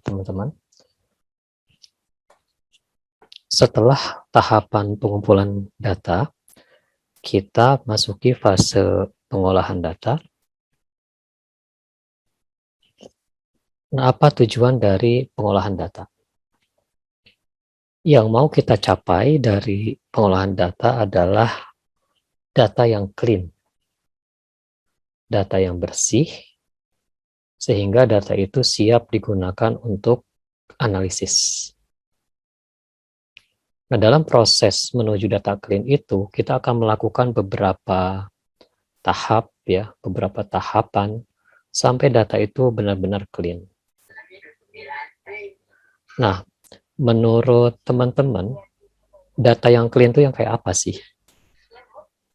Teman-teman. Setelah tahapan pengumpulan data, kita masuki fase pengolahan data. Nah, apa tujuan dari pengolahan data? Yang mau kita capai dari pengolahan data adalah data yang clean, data yang bersih, sehingga data itu siap digunakan untuk analisis. Nah, dalam proses menuju data clean itu, kita akan melakukan beberapa tahap, ya, beberapa tahapan, sampai data itu benar-benar clean. Nah, menurut teman-teman, data yang clean itu yang kayak apa sih?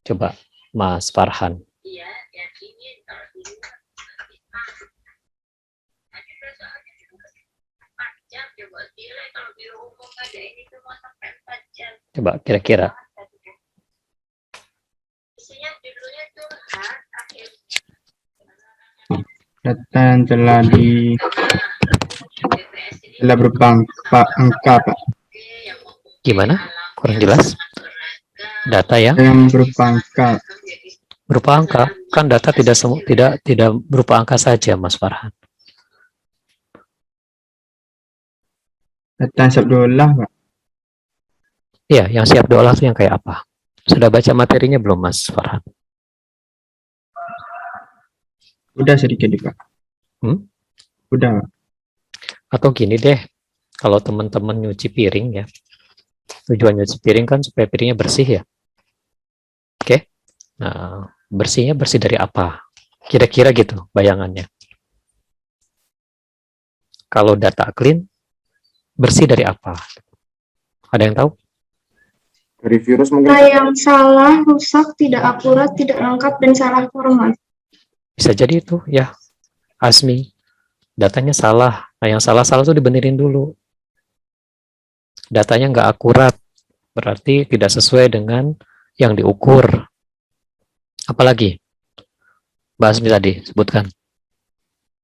Coba, Mas Farhan. Coba kira-kira. Data yang telah berupa angka, Pak. Gimana? Kurang jelas. Data yang berupa angka. Berupa angka. Kan data tidak berupa angka saja, Mas Farhan. Data yang siap diolah, Pak. Iya, yang siap diolah itu yang kayak apa? Sudah baca materinya belum, Mas Farhan? Udah sedikit, Pak. Udah. Atau gini deh, kalau teman-teman nyuci piring ya, tujuan nyuci piring kan supaya piringnya bersih ya. Oke? Nah, bersihnya bersih dari apa? Kira-kira gitu bayangannya. Kalau data clean, bersih dari apa? Ada yang tahu? Dari virus mungkin. Yang salah, rusak, tidak akurat, tidak lengkap, dan salah format. Bisa jadi itu, ya. Asmi, datanya salah. Nah, yang salah-salah itu dibenerin dulu. Datanya nggak akurat, berarti tidak sesuai dengan yang diukur. Apalagi? Mbak Asmi tadi sebutkan.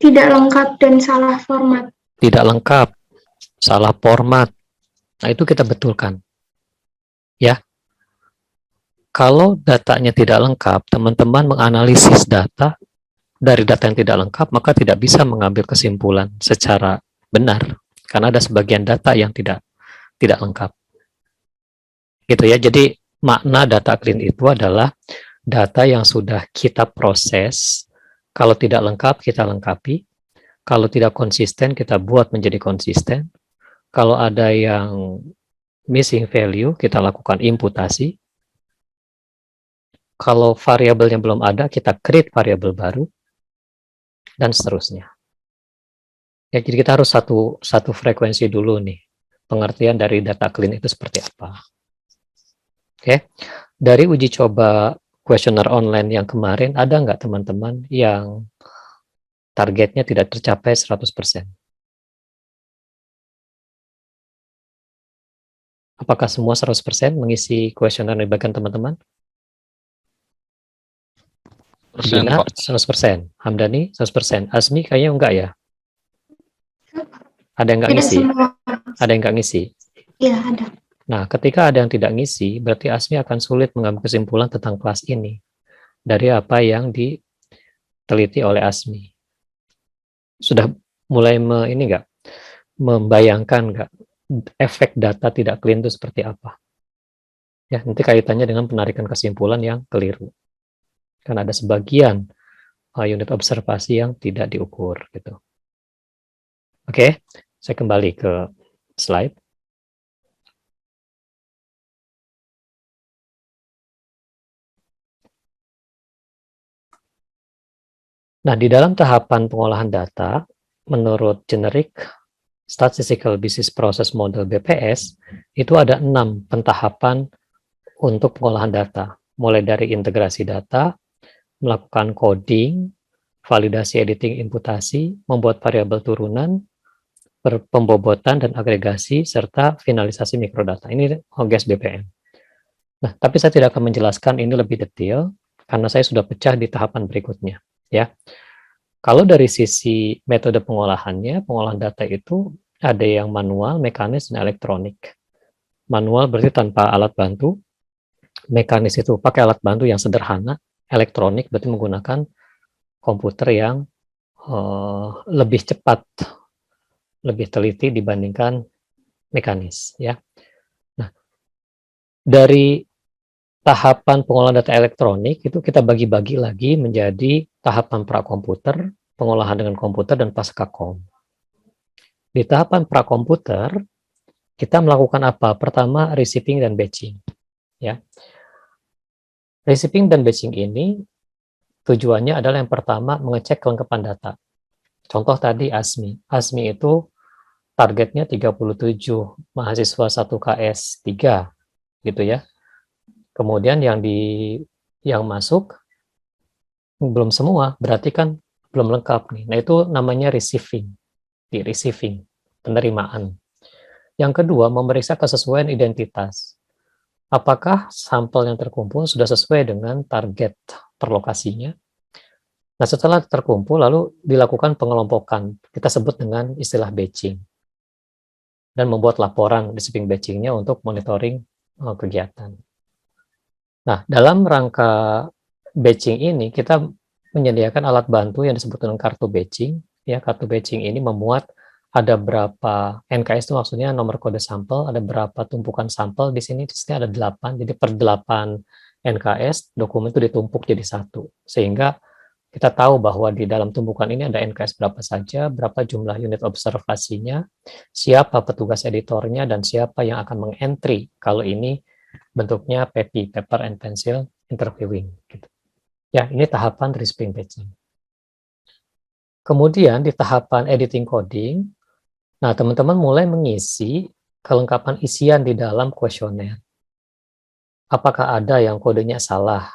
Tidak lengkap dan salah format. Tidak lengkap, salah format. Nah, itu kita betulkan. Ya. Kalau datanya tidak lengkap, teman-teman menganalisis data dari data yang tidak lengkap, maka tidak bisa mengambil kesimpulan secara benar karena ada sebagian data yang tidak lengkap. Gitu ya. Jadi makna data clean itu adalah data yang sudah kita proses, kalau tidak lengkap kita lengkapi, kalau tidak konsisten kita buat menjadi konsisten, kalau ada yang missing value kita lakukan imputasi, kalau variabelnya belum ada kita create variabel baru, dan seterusnya. Ya, jadi kita harus satu frekuensi dulu nih, pengertian dari data clean itu seperti apa. Oke, dari uji coba kuesioner online yang kemarin, ada nggak teman-teman yang targetnya tidak tercapai 100%? Apakah semua 100% mengisi kuesioner yang diberikan teman-teman? Dina, 100%. Hamdani, 100%. Asmi kayaknya enggak ya? Ada yang nggak ngisi? Ada yang nggak ngisi? Iya, ada. Nah, ketika ada yang tidak ngisi, berarti Asmi akan sulit mengambil kesimpulan tentang kelas ini dari apa yang diteliti oleh Asmi. Sudah mulai membayangkan nggak efek data tidak clean itu seperti apa? Ya, nanti kaitannya dengan penarikan kesimpulan yang keliru. Karena ada sebagian unit observasi yang tidak diukur gitu. Oke, saya kembali ke slide. Nah, di dalam tahapan pengolahan data, menurut Generic Statistical Business Process Model BPS, itu ada 6 pentahapan untuk pengolahan data. Mulai dari integrasi data, melakukan coding, validasi editing imputasi, membuat variabel turunan, pembobotan dan agregasi, serta finalisasi mikrodata. Ini OGS BPM. Nah, tapi saya tidak akan menjelaskan ini lebih detail, karena saya sudah pecah di tahapan berikutnya. Ya, Kalau dari sisi metode pengolahannya, pengolahan data itu ada yang manual, mekanis, dan elektronik. Manual berarti tanpa alat bantu, mekanis itu pakai alat bantu yang sederhana, elektronik berarti menggunakan komputer yang lebih cepat, lebih teliti dibandingkan mekanis, ya. Nah, dari tahapan pengolahan data elektronik itu kita bagi-bagi lagi menjadi tahapan prakomputer, pengolahan dengan komputer, dan pascakom. Di tahapan prakomputer kita melakukan apa? Pertama, receiving dan batching, ya. Receiving dan batching ini tujuannya adalah yang pertama mengecek kelengkapan data. Contoh tadi ASMI. ASMI itu targetnya 37 mahasiswa 1 KS 3 gitu ya. Kemudian yang masuk belum semua, berarti kan belum lengkap nih. Nah, itu namanya receiving. Di receiving, penerimaan. Yang kedua, memeriksa kesesuaian identitas. Apakah sampel yang terkumpul sudah sesuai dengan target per lokasinya? Nah, setelah terkumpul, lalu dilakukan pengelompokan. Kita sebut dengan istilah batching. Dan membuat laporan receiving batching-nya untuk monitoring kegiatan. Nah, dalam rangka batching ini, kita menyediakan alat bantu yang disebut dengan kartu batching. Ya, kartu batching ini memuat ada berapa NKS itu maksudnya nomor kode sampel, ada berapa tumpukan sampel di sini ada 8, jadi per 8 NKS dokumen itu ditumpuk jadi satu, sehingga kita tahu bahwa di dalam tumpukan ini ada NKS berapa saja, berapa jumlah unit observasinya, siapa petugas editornya, dan siapa yang akan mengentry kalau ini bentuknya PEPI, paper and pencil interviewing. Gitu. Ya, ini tahapan receiving batching. Kemudian di tahapan editing coding, nah teman-teman mulai mengisi kelengkapan isian di dalam kuesioner. Apakah ada yang kodenya salah?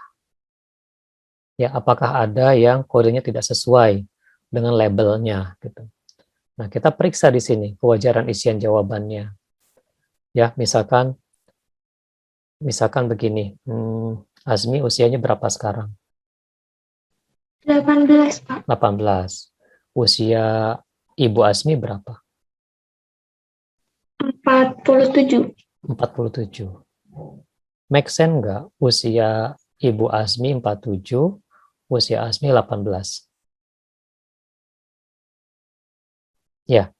Ya, apakah ada yang kodenya tidak sesuai dengan labelnya? Gitu. Nah, kita periksa di sini kewajaran isian jawabannya. Ya, misalkan begini, Azmi usianya berapa sekarang? 18, Pak. 18. Usia Ibu Azmi berapa? 47. 47. Make sense nggak usia Ibu Azmi 47, usia Azmi 18? Ya,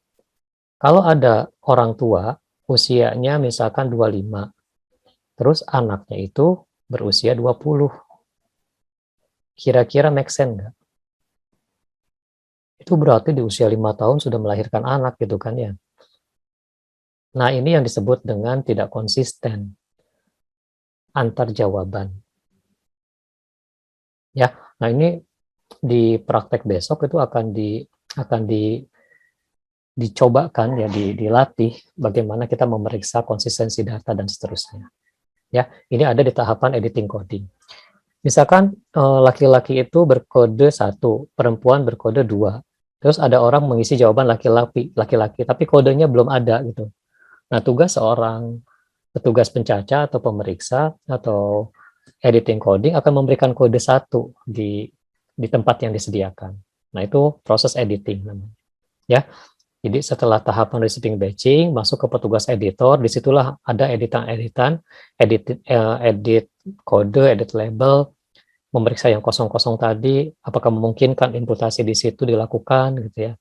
kalau ada orang tua usianya misalkan 25, terus anaknya itu berusia 20, kira-kira make sense nggak? Itu berarti di usia 5 tahun sudah melahirkan anak gitu kan ya. Nah, ini yang disebut dengan tidak konsisten antar jawaban. Ya, nah ini di praktek besok itu akan dicobakan ya, dilatih bagaimana kita memeriksa konsistensi data dan seterusnya. Ya, ini ada di tahapan editing coding. Misalkan laki-laki itu berkode 1, perempuan berkode 2. Terus ada orang mengisi jawaban laki-laki, tapi kodenya belum ada gitu. Nah, tugas seorang petugas pencaca atau pemeriksa atau editing coding akan memberikan kode 1 di tempat yang disediakan. Nah, itu proses editing namanya. Ya. Jadi setelah tahapan receiving batching, masuk ke petugas editor, disitulah ada editan-editan, edit kode, edit label, memeriksa yang kosong-kosong tadi, apakah memungkinkan imputasi di situ dilakukan gitu ya.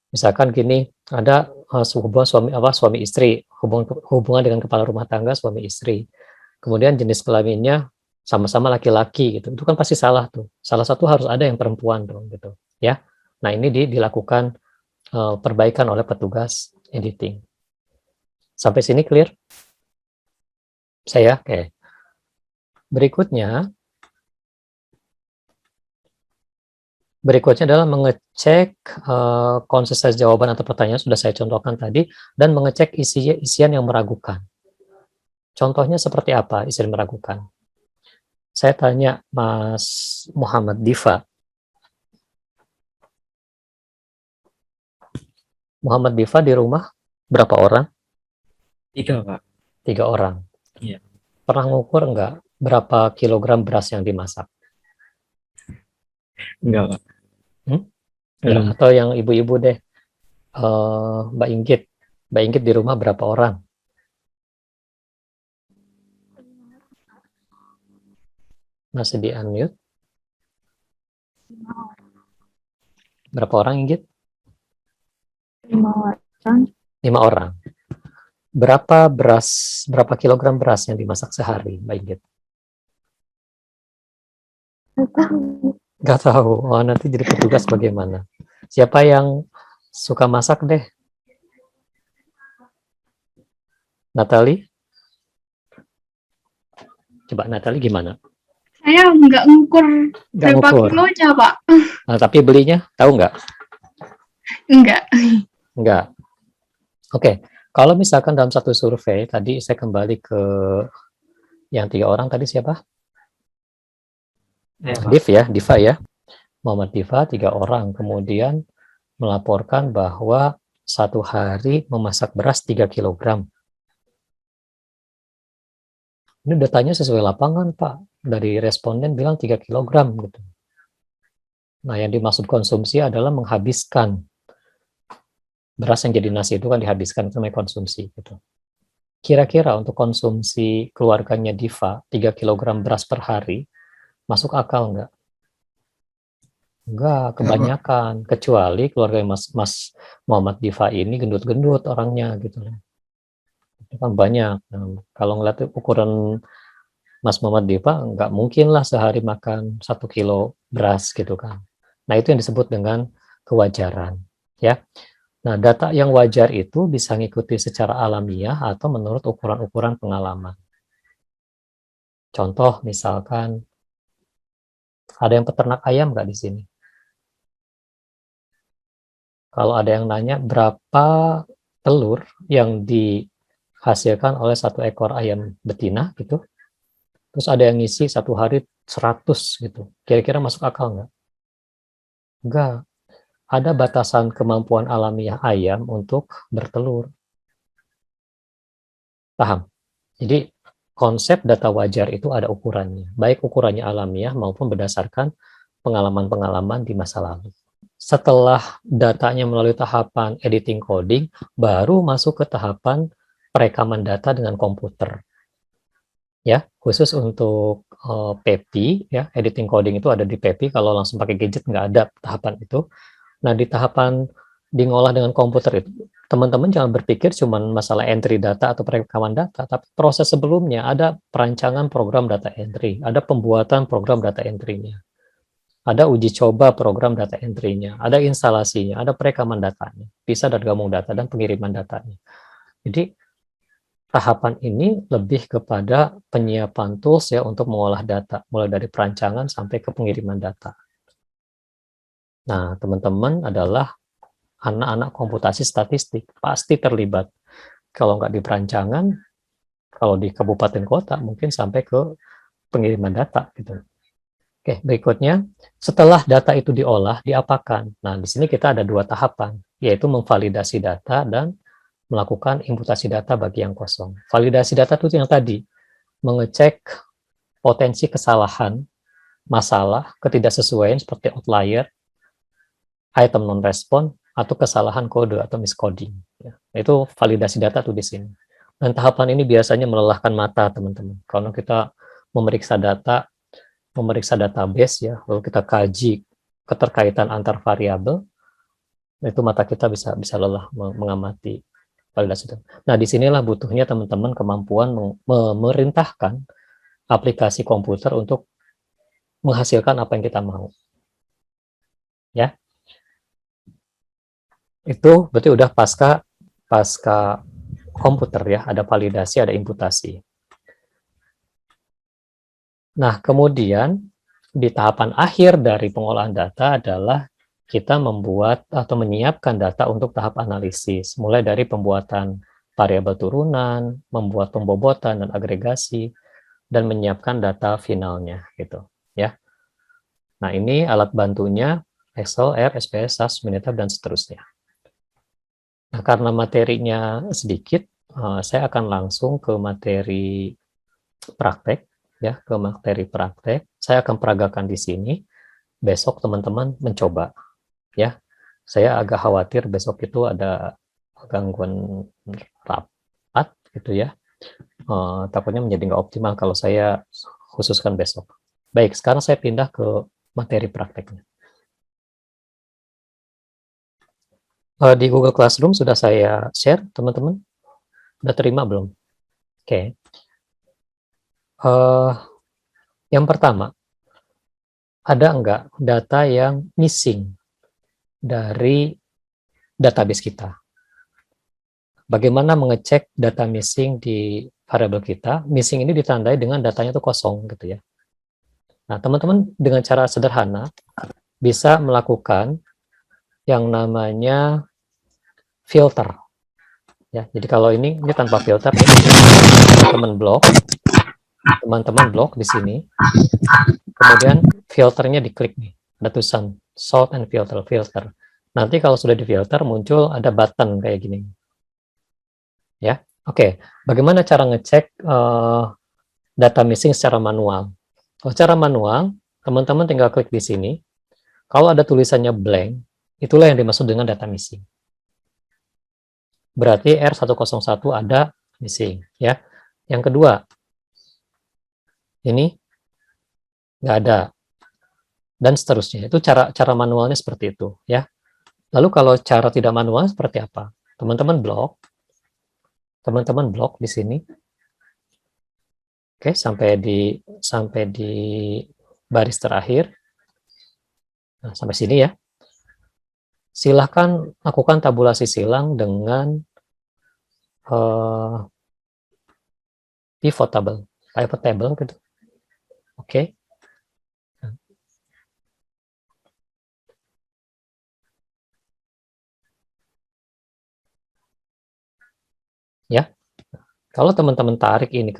Misalkan gini, ada hubungan suami istri, hubungan dengan kepala rumah tangga suami istri. Kemudian jenis kelaminnya sama-sama laki-laki gitu. Itu kan pasti salah tuh. Salah satu harus ada yang perempuan dong gitu, ya. Nah, ini dilakukan perbaikan oleh petugas editing. Sampai sini clear? Saya? Oke. Berikutnya adalah mengecek konsistensi jawaban atau pertanyaan, sudah saya contohkan tadi, dan mengecek isian yang meragukan. Contohnya seperti apa isian meragukan? Saya tanya Mas Muhammad Diva. Muhammad Diva di rumah berapa orang? 3, Pak. 3 orang. Iya. Pernah ngukur enggak berapa kilogram beras yang dimasak? Enggak, Pak. Ya, Belum. atau yang ibu-ibu deh, Mbak Inggit. Mbak Inggit di rumah berapa orang? Masih di unmute? Berapa orang, Inggit? 5 orang. 5 orang. Berapa kilogram beras yang dimasak sehari, Mbak Inggit? Nggak tahu. Oh, nanti jadi petugas bagaimana? Siapa yang suka masak deh? Natali? Coba Natali gimana? Saya nggak ngukur Nggak berapa ngukur. kilonya, Pak. Nah, tapi belinya tahu nggak? Enggak. Nggak. Oke. Kalau misalkan dalam satu survei, tadi saya kembali ke yang 3 orang tadi siapa? Ya, Pak. Diva ya. Muhammad Diva, 3 orang. Kemudian melaporkan bahwa satu hari memasak beras 3 kilogram. Ini datanya sesuai lapangan, Pak. Dari responden bilang 3 kilogram gitu. Nah, yang dimaksud konsumsi adalah menghabiskan. Beras yang jadi nasi itu kan dihabiskan, itu namanya konsumsi gitu. Kira-kira untuk konsumsi keluarganya Diva 3 kilogram beras per hari masuk akal nggak? Enggak, kebanyakan. Kecuali keluarga Mas Muhammad Diva ini gendut-gendut orangnya gitu. Itu kan banyak. Nah, kalau ngeliat ukuran Mas Muhammad Diva, nggak mungkin lah sehari makan 1 kilo beras gitu kan. Nah, itu yang disebut dengan kewajaran. Ya. Nah, data yang wajar itu bisa ngikuti secara alamiah atau menurut ukuran-ukuran pengalaman. Contoh, misalkan, ada yang peternak ayam nggak di sini? Kalau ada yang nanya berapa telur yang dihasilkan oleh satu ekor ayam betina gitu, terus ada yang ngisi satu hari 100 gitu, kira-kira masuk akal nggak? Nggak. Ada batasan kemampuan alamiah ayam untuk bertelur. Paham? Jadi konsep data wajar itu ada ukurannya, baik ukurannya alamiah maupun berdasarkan pengalaman-pengalaman di masa lalu. Setelah datanya melalui tahapan editing coding, baru masuk ke tahapan perekaman data dengan komputer. Ya, khusus untuk PEPI, ya, editing coding itu ada di PEPI, kalau langsung pakai gadget nggak ada tahapan itu. Nah, di tahapan di ngolah dengan komputer itu, teman-teman jangan berpikir cuma masalah entry data atau perekaman data, tapi proses sebelumnya ada perancangan program data entry, ada pembuatan program data entry-nya, ada uji coba program data entry-nya, ada instalasinya, ada perekaman datanya, bisa dan gabung data, dan pengiriman datanya. Jadi, tahapan ini lebih kepada penyiapan tools ya untuk mengolah data, mulai dari perancangan sampai ke pengiriman data. Nah, teman-teman adalah anak-anak komputasi statistik, pasti terlibat. Kalau nggak di perancangan, kalau di kabupaten kota, mungkin sampai ke pengiriman data. Gitu. Oke, berikutnya, setelah data itu diolah, diapakan? Nah, di sini kita ada 2 tahapan, yaitu memvalidasi data dan melakukan imputasi data bagi yang kosong. Validasi data itu yang tadi, mengecek potensi kesalahan, masalah, ketidaksesuaian seperti outlier, item non-respon, atau kesalahan kode atau miscoding. Ya. Itu validasi data tuh di sini. Dan tahapan ini biasanya melelahkan mata, teman-teman. Kalau kita memeriksa data, memeriksa database, ya, lalu kita kaji keterkaitan antar variabel, itu mata kita bisa lelah mengamati validasi data. Nah, disinilah butuhnya teman-teman kemampuan memerintahkan aplikasi komputer untuk menghasilkan apa yang kita mau. Ya, itu berarti udah pasca komputer ya, ada validasi, ada imputasi. Nah, kemudian di tahapan akhir dari pengolahan data adalah kita membuat atau menyiapkan data untuk tahap analisis, mulai dari pembuatan variabel turunan, membuat pembobotan dan agregasi, dan menyiapkan data finalnya gitu ya. Nah, ini alat bantunya Excel, R, SPS, SAS, Minitab, dan seterusnya. Nah, karena materinya sedikit, saya akan langsung ke materi praktek, ya, ke materi praktek. Saya akan peragakan di sini. Besok teman-teman mencoba, ya. Saya agak khawatir besok itu ada gangguan rapat gitu ya. Takutnya menjadi nggak optimal kalau saya khususkan besok. Baik, sekarang saya pindah ke materi prakteknya. Di Google Classroom sudah saya share, teman-teman. Udah terima belum? Oke. Yang pertama, ada nggak data yang missing dari database kita? Bagaimana mengecek data missing di variabel kita? Missing ini ditandai dengan datanya itu kosong gitu ya. Nah, teman-teman dengan cara sederhana bisa melakukan yang namanya filter. Ya, jadi kalau ini tanpa filter, teman-teman blok di sini. Kemudian filternya diklik nih, ada tulisan sort and filter. Nanti kalau sudah difilter muncul ada button kayak gini. Ya, oke. Bagaimana cara ngecek data missing secara manual? Kalau secara manual, teman-teman tinggal klik di sini. Kalau ada tulisannya blank, itulah yang dimaksud dengan data missing. Berarti R101 ada missing, ya. Yang kedua, ini nggak ada, dan seterusnya. Itu cara manualnya seperti itu, ya. Lalu kalau cara tidak manual seperti apa? Teman-teman blok di sini. Oke, sampai di baris terakhir. Nah, sampai sini ya. Silahkan lakukan tabulasi silang dengan pivot table gitu. Oke. Ya. Kalau teman-teman tarik ini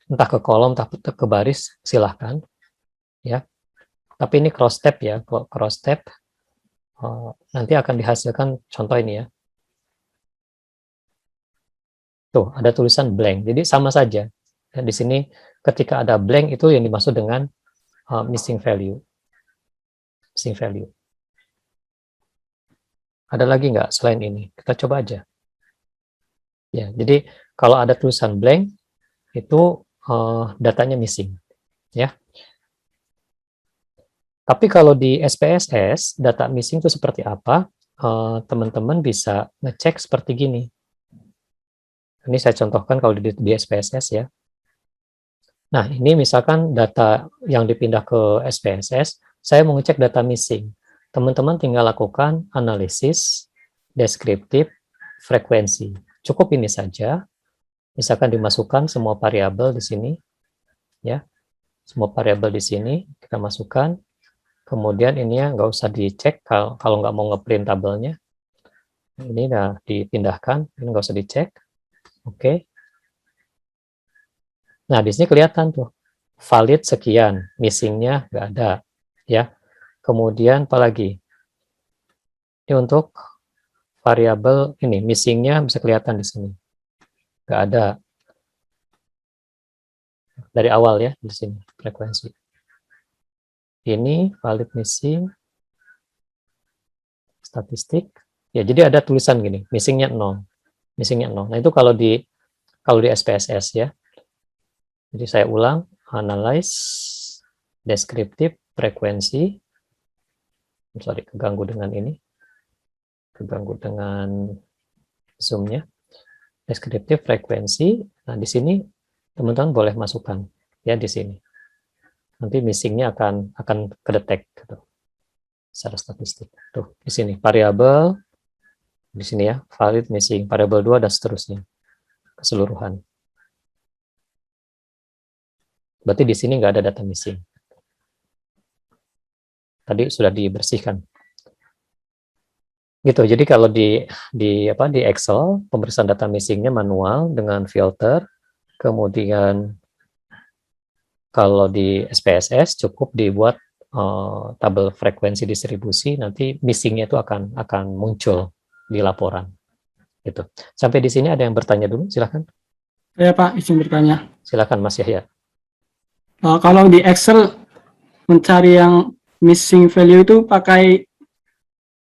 entah ke kolom, entah ke baris, silahkan. Ya. Tapi ini cross tab ya, cross tab. Nanti akan dihasilkan contoh ini ya. Tuh, ada tulisan blank. Jadi sama saja. Dan di sini ketika ada blank itu yang dimaksud dengan missing value. Ada lagi nggak selain ini? Kita coba aja. Ya, jadi kalau ada tulisan blank itu datanya missing. Ya. Tapi kalau di SPSS, data missing itu seperti apa? Teman-teman bisa ngecek seperti gini. Ini saya contohkan kalau di SPSS ya. Nah, ini misalkan data yang dipindah ke SPSS, saya mau ngecek data missing. Teman-teman tinggal lakukan analisis, deskriptif, frekuensi. Cukup ini saja. Misalkan dimasukkan semua variabel di sini. Ya, semua variabel di sini kita masukkan. Kemudian ini ya nggak usah dicek kalau nggak mau ngeprint tabelnya. Ini udah dipindahkan, ini nggak usah dicek. Oke. Nah, di sini kelihatan tuh valid sekian, missingnya nggak ada, ya. Kemudian apalagi? Ini untuk variabel ini missingnya bisa kelihatan di sini, nggak ada dari awal ya di sini frekuensi. Ini valid missing, statistik. Ya, jadi ada tulisan gini, missingnya 0. Nah, itu kalau di SPSS ya. Jadi saya ulang, analyze, deskriptif, frekuensi. Sorry, keganggu dengan ini. Keganggu dengan zoom-nya. Deskriptif, frekuensi. Nah, di sini teman-teman boleh masukkan ya di sini. Nanti missing-nya akan kedetek gitu. Secara statistik. Tuh, di sini variabel di sini ya, valid missing, variabel 2 dan seterusnya. Keseluruhan. Berarti di sini nggak ada data missing. Tadi sudah dibersihkan. Gitu. Jadi kalau di Excel, pemeriksaan data missing-nya manual dengan filter. Kemudian kalau di SPSS cukup dibuat tabel frekuensi distribusi, nanti missing-nya itu akan muncul di laporan. Gitu. Sampai di sini ada yang bertanya dulu, silakan. Ya Pak, izin bertanya. Silakan Mas Yahya. Kalau di Excel mencari yang missing value itu pakai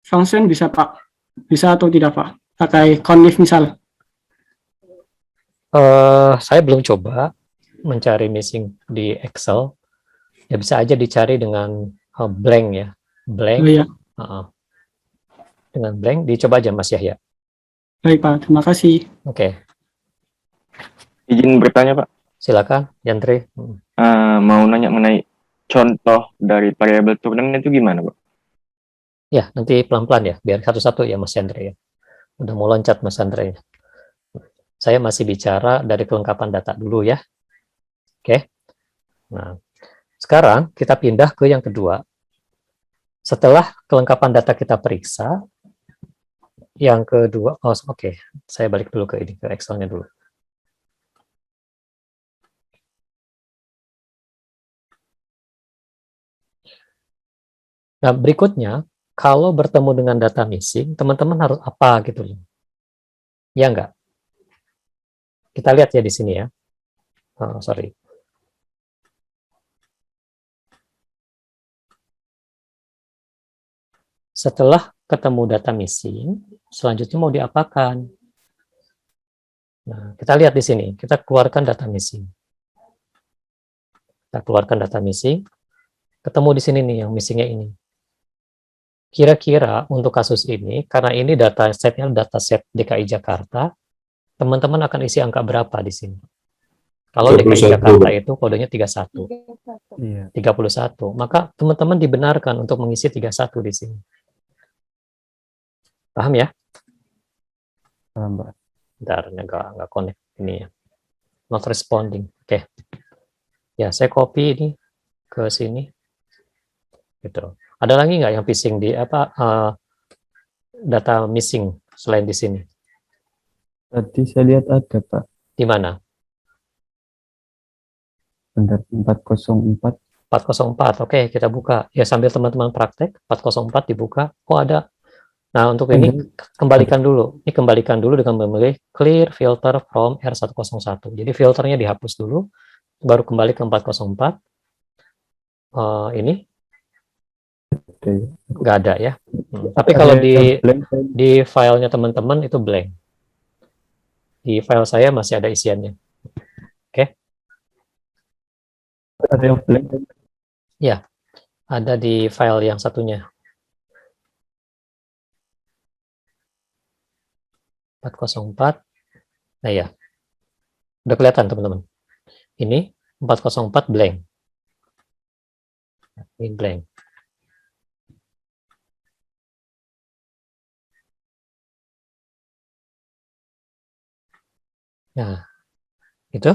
function bisa Pak? Bisa atau tidak Pak? Pakai conif misal. Saya belum coba mencari missing di Excel. Ya bisa aja dicari dengan blank ya, blank. Oh, iya. Dengan blank, dicoba aja Mas Yahya. Baik Pak, terima kasih. Oke, Izin bertanya Pak, silakan Yantri. mau nanya mengenai contoh dari variabel turunan itu gimana Pak? Ya, nanti pelan-pelan ya, biar satu-satu ya Mas Yandri ya. Udah mau loncat Mas Yandri. Saya masih bicara dari kelengkapan data dulu ya. Oke. Nah, sekarang kita pindah ke yang kedua. Setelah kelengkapan data kita periksa, yang kedua, oke. Saya balik dulu ke ini, ke Excel-nya dulu. Nah, berikutnya, kalau bertemu dengan data missing, teman-teman harus apa gitu loh. Ya enggak? Kita lihat ya di sini ya. Sorry. Setelah ketemu data missing, selanjutnya mau diapakan? Nah, kita lihat di sini, kita keluarkan data missing. Kita keluarkan data missing, ketemu di sini nih yang missingnya ini. Kira-kira untuk kasus ini, karena ini data setnya dataset DKI Jakarta, teman-teman akan isi angka berapa di sini? Kalau DKI Jakarta itu kodenya 31. Iya. 31. Maka teman-teman dibenarkan untuk mengisi 31 di sini. Paham ya? Paham Pak. Bentar, nggak connect ini ya. Not responding. Oke. Ya, saya copy ini ke sini. Gitu. Ada lagi nggak yang phishing di data missing selain di sini? Tadi saya lihat ada Pak, Di mana? bentar 404. 404. Oke, kita buka. Ya, sambil teman-teman praktek, 404 dibuka. Oh, ada. Nah, untuk ini kembalikan dulu. Ini kembalikan dulu dengan memilih clear filter from R101. Jadi filternya dihapus dulu, baru kembali ke 404. Ini nggak ada ya. Tapi kalau di filenya teman-teman itu blank. Di file saya masih ada isiannya. Oke. Ada yang blank. Ya, ada di file yang satunya. 404. Nah ya, udah kelihatan teman-teman. Ini 404 blank. Ini blank. Nah, itu.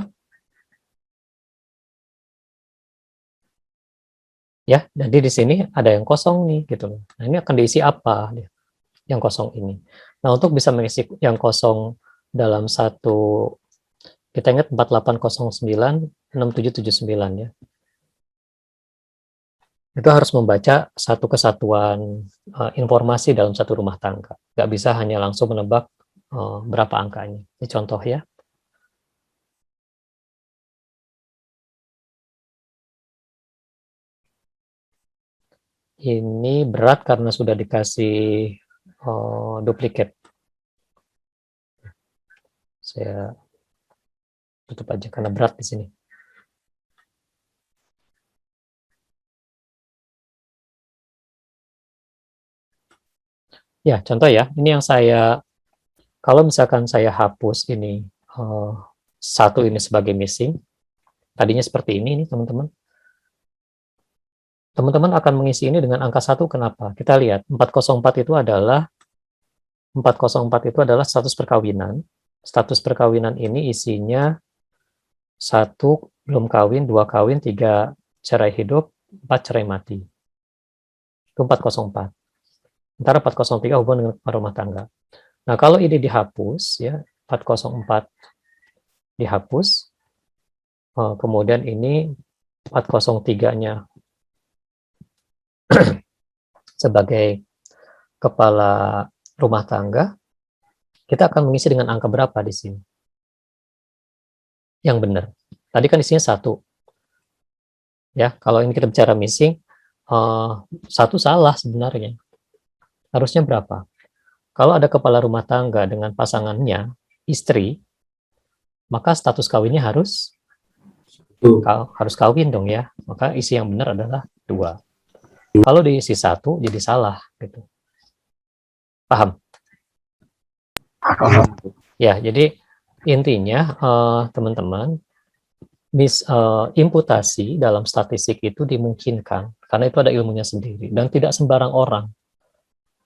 Ya, jadi di sini ada yang kosong nih, gitu loh. Nah, ini akan diisi apa? Yang kosong ini. Nah, untuk bisa mengisi yang kosong dalam satu, kita ingat 4809-6779 ya. Itu harus membaca satu kesatuan informasi dalam satu rumah tangga. Nggak bisa hanya langsung menebak berapa angkanya. Ini contoh ya. Ini berat karena sudah dikasih duplikat. Saya tutup aja karena berat di sini. Ya, contoh ya. Ini yang saya, kalau misalkan saya hapus ini, satu ini sebagai missing, tadinya seperti ini nih teman-teman. Teman-teman akan mengisi ini dengan angka 1, kenapa? Kita lihat, 404 itu adalah status perkawinan. Status perkawinan ini isinya 1 belum kawin, 2 kawin, 3 cerai hidup, 4 cerai mati. Itu 404. Sementara 403 hubungan dengan rumah tangga. Nah, kalau ini dihapus, ya 404 dihapus, kemudian ini 403-nya sebagai kepala rumah tangga, kita akan mengisi dengan angka berapa di sini? Yang benar. Tadi kan isinya 1. Ya, kalau ini kita bicara missing, 1 salah sebenarnya. Harusnya berapa? Kalau ada kepala rumah tangga dengan pasangannya, istri, maka status kawinnya harus kawin dong ya. Maka isi yang benar adalah 2. Kalau diisi 1, jadi salah. Gitu. Paham? Paham. Ya, jadi intinya teman-teman, imputasi dalam statistik itu dimungkinkan karena itu ada ilmunya sendiri dan tidak sembarang orang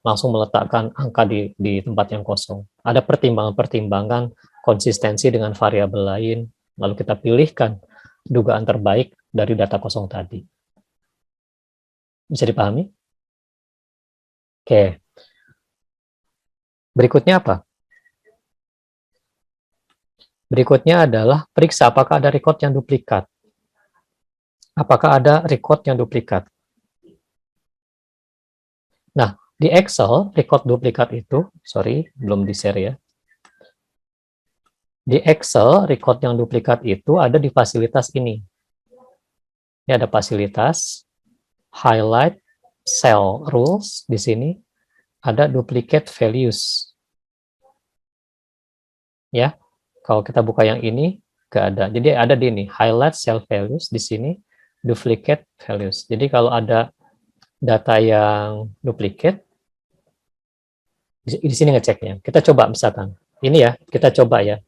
langsung meletakkan angka di tempat yang kosong. Ada pertimbangan-pertimbangan konsistensi dengan variabel lain, lalu kita pilihkan dugaan terbaik dari data kosong tadi. Bisa dipahami? Oke. Berikutnya apa? Berikutnya adalah periksa apakah ada record yang duplikat. Apakah ada record yang duplikat? Nah, di Excel, record duplikat itu, sorry, belum di-share ya. Di Excel, record yang duplikat itu ada di fasilitas ini. Ini ada fasilitas, highlight, cell rules, di sini ada duplicate values. Ya, kalau kita buka yang ini, nggak ada. Jadi ada di ini, highlight cell values, di sini duplicate values. Jadi kalau ada data yang duplicate, di sini ngeceknya. Kita coba misalkan, ini ya, kita coba ya.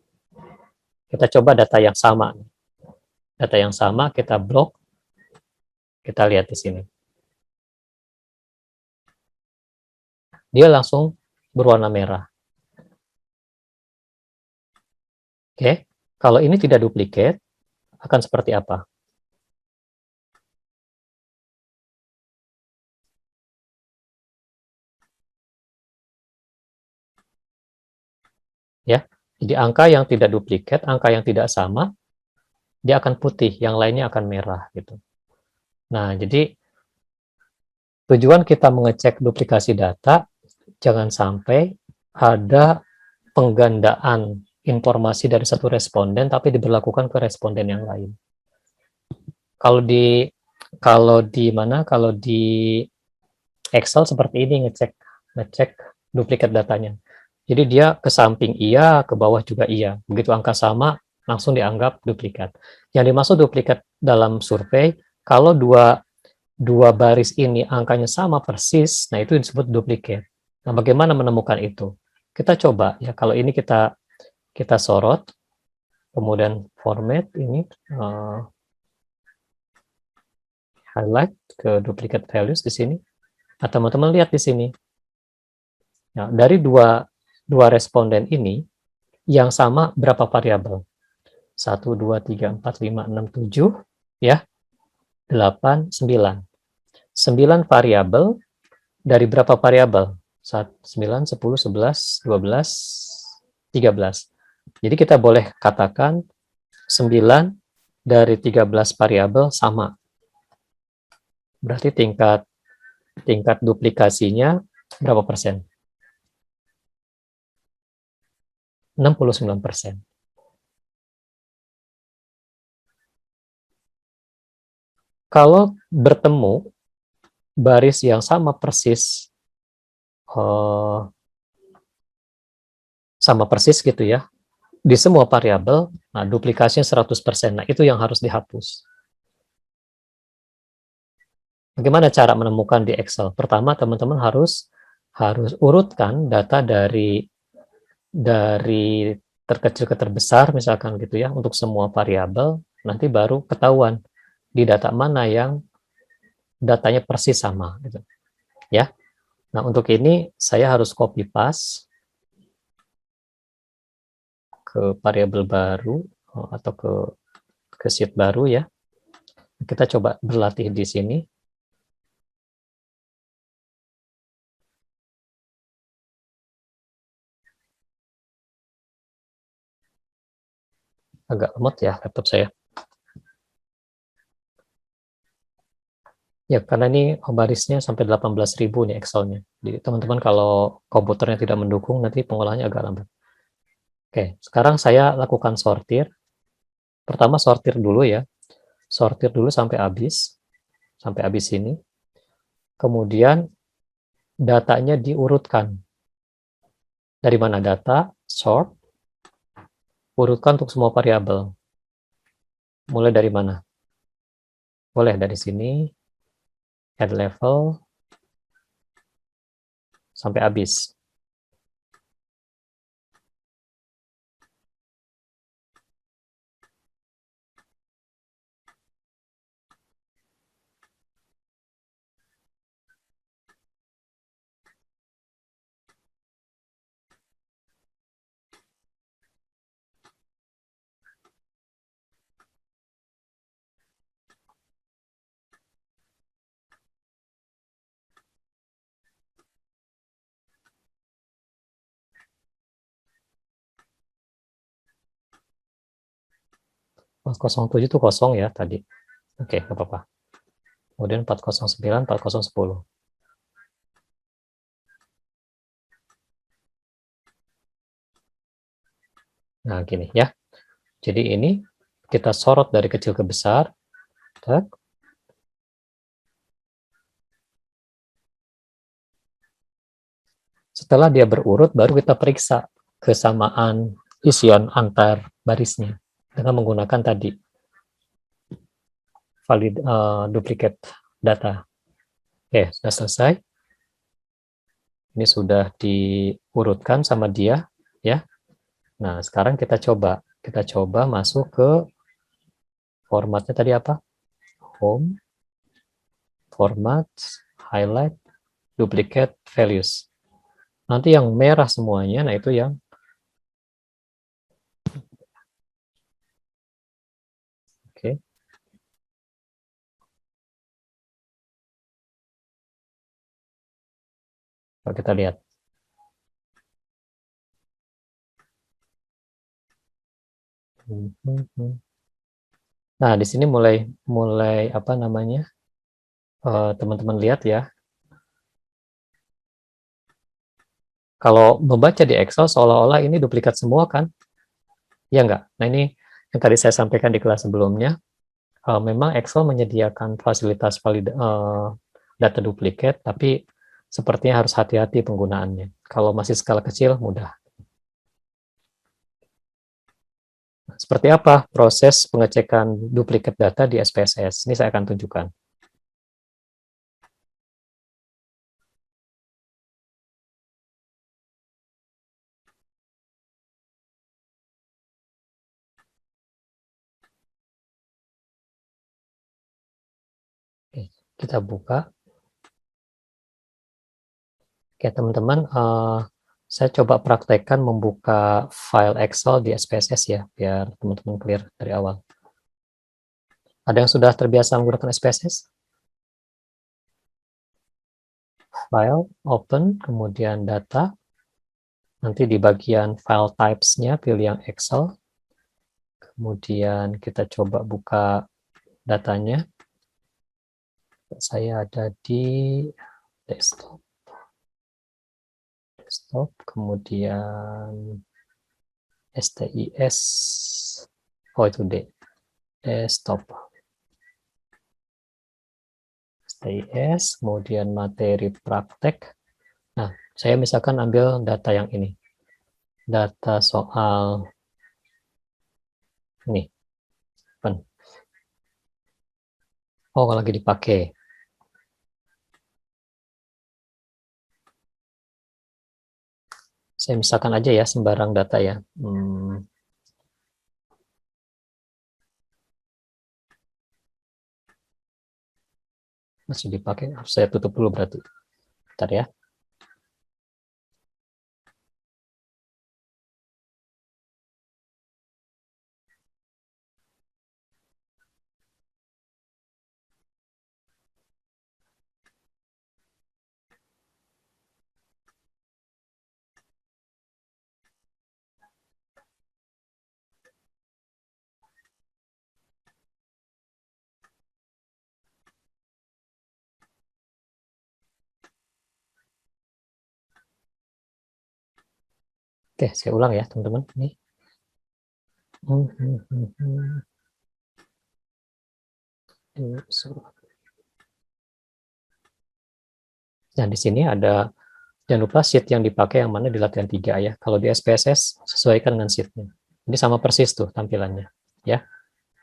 Kita coba data yang sama. Data yang sama kita blok, kita lihat di sini. Dia langsung berwarna merah. Oke, kalau ini tidak duplicate, akan seperti apa? Ya, jadi angka yang tidak duplikat, angka yang tidak sama, dia akan putih, yang lainnya akan merah gitu. Nah, jadi tujuan kita mengecek duplikasi data, jangan sampai ada penggandaan informasi dari satu responden tapi diberlakukan ke responden yang lain. Kalau di Excel seperti ini ngecek duplikat datanya. Jadi dia ke samping iya, ke bawah juga iya. Begitu angka sama, langsung dianggap duplikat. Yang dimaksud duplikat dalam survei, kalau dua baris ini angkanya sama persis, nah itu disebut duplikat. Nah, bagaimana menemukan itu? Kita coba ya, kalau ini kita sorot, kemudian format ini highlight ke duplicate values di sini. Nah, teman-teman lihat di sini. Nah, dari dua responden ini, yang sama berapa variabel? 1, 2, 3, 4, 5, 6, 7, ya, 8, 9. 9 variabel dari berapa variabel? 9, 10, 11, 12, 13. Jadi kita boleh katakan 9 dari 13 variabel sama. Berarti tingkat duplikasinya berapa persen? 69%. Kalau bertemu baris yang sama persis, gitu ya, di semua variabel, nah duplikasinya 100%. Nah, itu yang harus dihapus. Bagaimana cara menemukan di Excel? Pertama, teman-teman harus urutkan data dari terkecil ke terbesar, misalkan gitu ya, untuk semua variabel, nanti baru ketahuan di data mana yang datanya persis sama, gitu. Ya. Nah, untuk ini saya harus copy paste ke variabel baru atau ke sheet baru ya. Kita coba berlatih di sini. Agak lemot ya laptop saya. Ya, karena ini barisnya sampai 18.000 nih Excel-nya. Jadi teman-teman kalau komputernya tidak mendukung, nanti pengolahannya agak lambat. Oke, sekarang saya lakukan sortir. Pertama sortir dulu ya. Sortir dulu sampai habis ini. Kemudian datanya diurutkan. Dari mana data? Sort. Urutkan untuk semua variabel. Mulai dari mana? Boleh dari sini, add level, sampai habis. Oh, 07 itu kosong ya tadi. Oke, nggak apa-apa. Kemudian 409, 4010. Nah, gini ya. Jadi ini kita sorot dari kecil ke besar. Tak. Setelah dia berurut, baru kita periksa kesamaan isian antar barisnya dengan menggunakan tadi duplicate data. Oke, sudah selesai. Ini sudah diurutkan sama dia, ya. Nah, sekarang kita coba masuk ke formatnya tadi apa? Home, format, highlight, duplicate values. Nanti yang merah semuanya, nah itu yang oke. Kalau kita lihat. Nah, di sini mulai apa namanya? Teman-teman lihat ya. Kalau membaca di Excel seolah-olah ini duplikat semua kan? Ya enggak? Nah, ini yang tadi saya sampaikan di kelas sebelumnya. Memang Excel menyediakan fasilitas data duplikat, tapi sepertinya harus hati-hati penggunaannya. Kalau masih skala kecil, mudah. Seperti apa proses pengecekan duplikat data di SPSS? Ini saya akan tunjukkan. Oke, kita buka. Oke, teman-teman, saya coba praktekkan membuka file Excel di SPSS ya, biar teman-teman clear dari awal. Ada yang sudah terbiasa menggunakan SPSS? File, open, kemudian data. Nanti di bagian file types-nya pilih yang Excel. Kemudian kita coba buka datanya. Saya ada di desktop. Kemudian STIS. Oh, itu D. Desktop. STIS, kemudian materi praktek. Nah, saya misalkan ambil data yang ini. Data soal ini. Oh, lagi dipakai. Saya misalkan aja ya, sembarang data ya. Masih dipakai, harus saya tutup dulu berarti. Bentar ya. Oke, saya ulang ya, teman-teman. Ini. Nah, di sini ada, jangan lupa sheet yang dipakai yang mana di latihan 3 ya. Kalau di SPSS, sesuaikan dengan sheet-nya. Ini sama persis tuh tampilannya. Ya,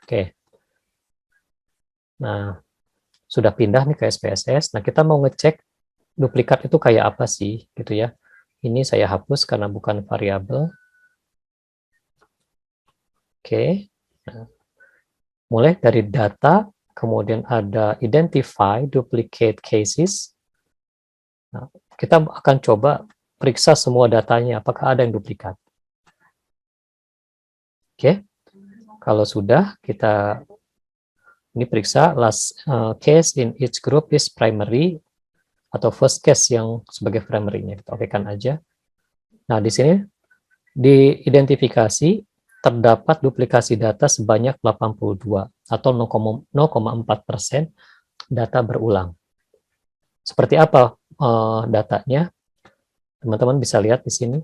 oke. Nah, sudah pindah nih ke SPSS. Nah, kita mau ngecek duplikat itu kayak apa sih, gitu ya. Ini saya hapus karena bukan variabel. Oke. Nah, mulai dari data, kemudian ada identify duplicate cases. Nah, kita akan coba periksa semua datanya, apakah ada yang duplikat. Oke, kalau sudah, kita ini periksa last case in each group is primary, atau first case yang sebagai primary-nya. Kita okekan aja. Nah, di sini diidentifikasi terdapat duplikasi data sebanyak 82 atau 0,4% data berulang. Seperti apa datanya? Teman-teman bisa lihat di sini.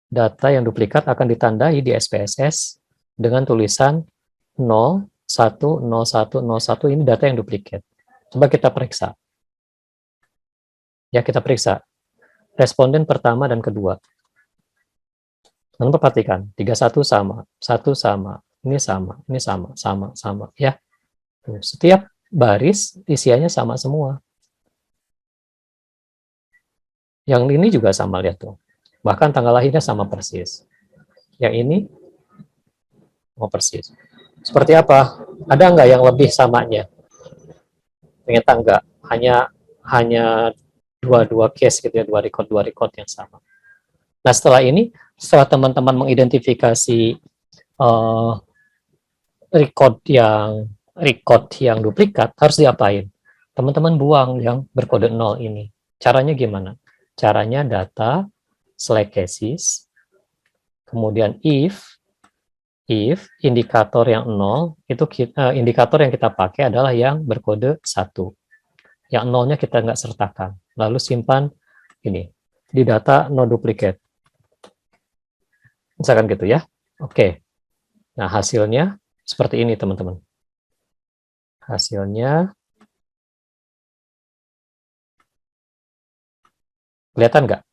Data yang duplikat akan ditandai di SPSS dengan tulisan 0, 1, 01, 01. Ini data yang duplikat. Coba kita periksa. Ya, kita periksa. Responden pertama dan kedua. Teman-teman perhatikan, 31 sama, 1 sama, ini sama, ini sama, sama, ya. Setiap baris isiannya sama semua. Yang ini juga sama, lihat tuh. Bahkan tanggal lahirnya sama persis. Yang ini sama persis. Seperti apa? Ada nggak yang lebih samanya? Ternyata enggak. Hanya dua case gitu ya, dua record yang sama. Nah, setelah ini, setelah teman-teman mengidentifikasi record yang duplikat, harus diapain? Teman-teman buang yang berkode 0 ini. Caranya gimana? Caranya data select cases, kemudian if indikator yang 0, itu indikator yang kita pakai adalah yang berkode 1. Yang 0-nya kita nggak sertakan. Lalu simpan ini, di data no duplicate. Misalkan gitu ya. Oke. Nah, hasilnya seperti ini, teman-teman. Hasilnya kelihatan nggak?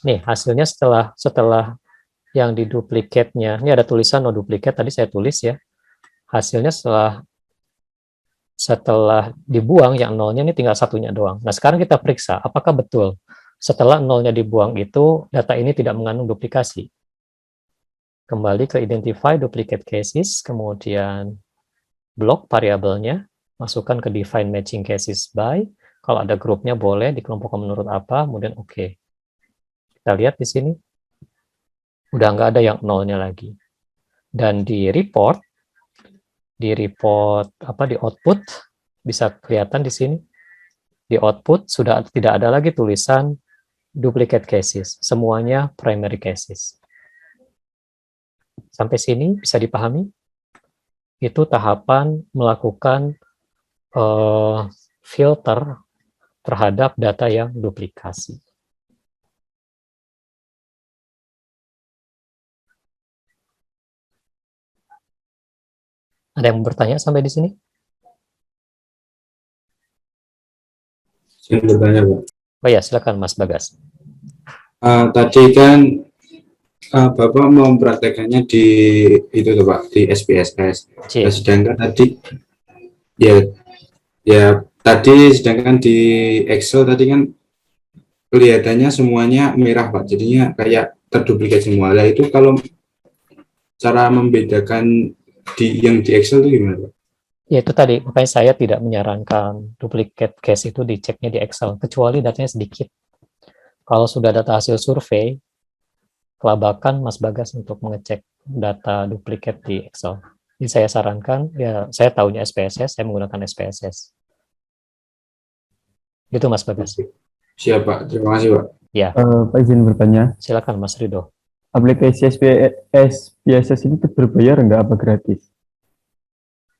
Nih, hasilnya setelah yang diduplikatnya, ini ada tulisan no duplicate, tadi saya tulis ya. Hasilnya setelah dibuang, yang 0-nya ini tinggal satunya doang. Nah, sekarang kita periksa, apakah betul setelah 0-nya dibuang itu, data ini tidak mengandung duplikasi. Kembali ke identify duplicate cases, kemudian blok variabelnya, masukkan ke define matching cases by, kalau ada grupnya boleh dikelompokkan menurut apa, kemudian oke. Kita lihat di sini, udah nggak ada yang 0-nya lagi. Dan di report di output, bisa kelihatan di sini, di output sudah tidak ada lagi tulisan duplicate cases, semuanya primary cases. Sampai sini bisa dipahami? Itu tahapan melakukan filter terhadap data yang duplikasi. Ada yang bertanya sampai di sini? Saya bertanya, Pak. Oh ya, silakan Mas Bagas. Tadi kan Bapak mempraktekannya di itu tuh Pak, di SPSS. Nah, sedangkan tadi sedangkan di Excel tadi kan kelihatannya semuanya merah Pak, jadinya kayak terduplikat semua. Nah, itu kalau cara membedakan yang di Excel itu gimana Pak? Ya itu tadi, makanya saya tidak menyarankan duplicate case itu diceknya di Excel, kecuali datanya sedikit. Kalau sudah data hasil survei, kelabakan Mas Bagas untuk mengecek data duplicate di Excel. Jadi saya sarankan, ya saya tahunya SPSS, saya menggunakan SPSS. Gitu Mas Bagas. Siap Pak, terima kasih Pak. Ya. Pak izin bertanya. Silakan Mas Rido. Aplikasi SPSS ini berbayar enggak apa gratis?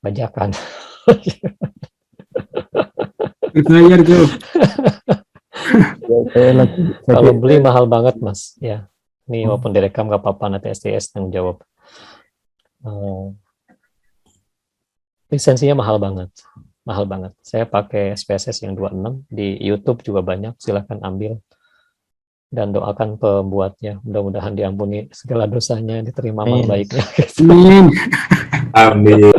Bajakan. Berbayar tuh. Kalau beli mahal banget Mas. Ya. Ini walaupun direkam nggak apa-apa, nanti STS yang jawab. Lisensinya mahal banget. mahal banget. Saya pakai SPSS yang 26, di YouTube juga banyak, silahkan ambil. Dan doakan pembuatnya, mudah-mudahan diampuni segala dosanya, diterima amal Amin. baiknya. Amin. Amin.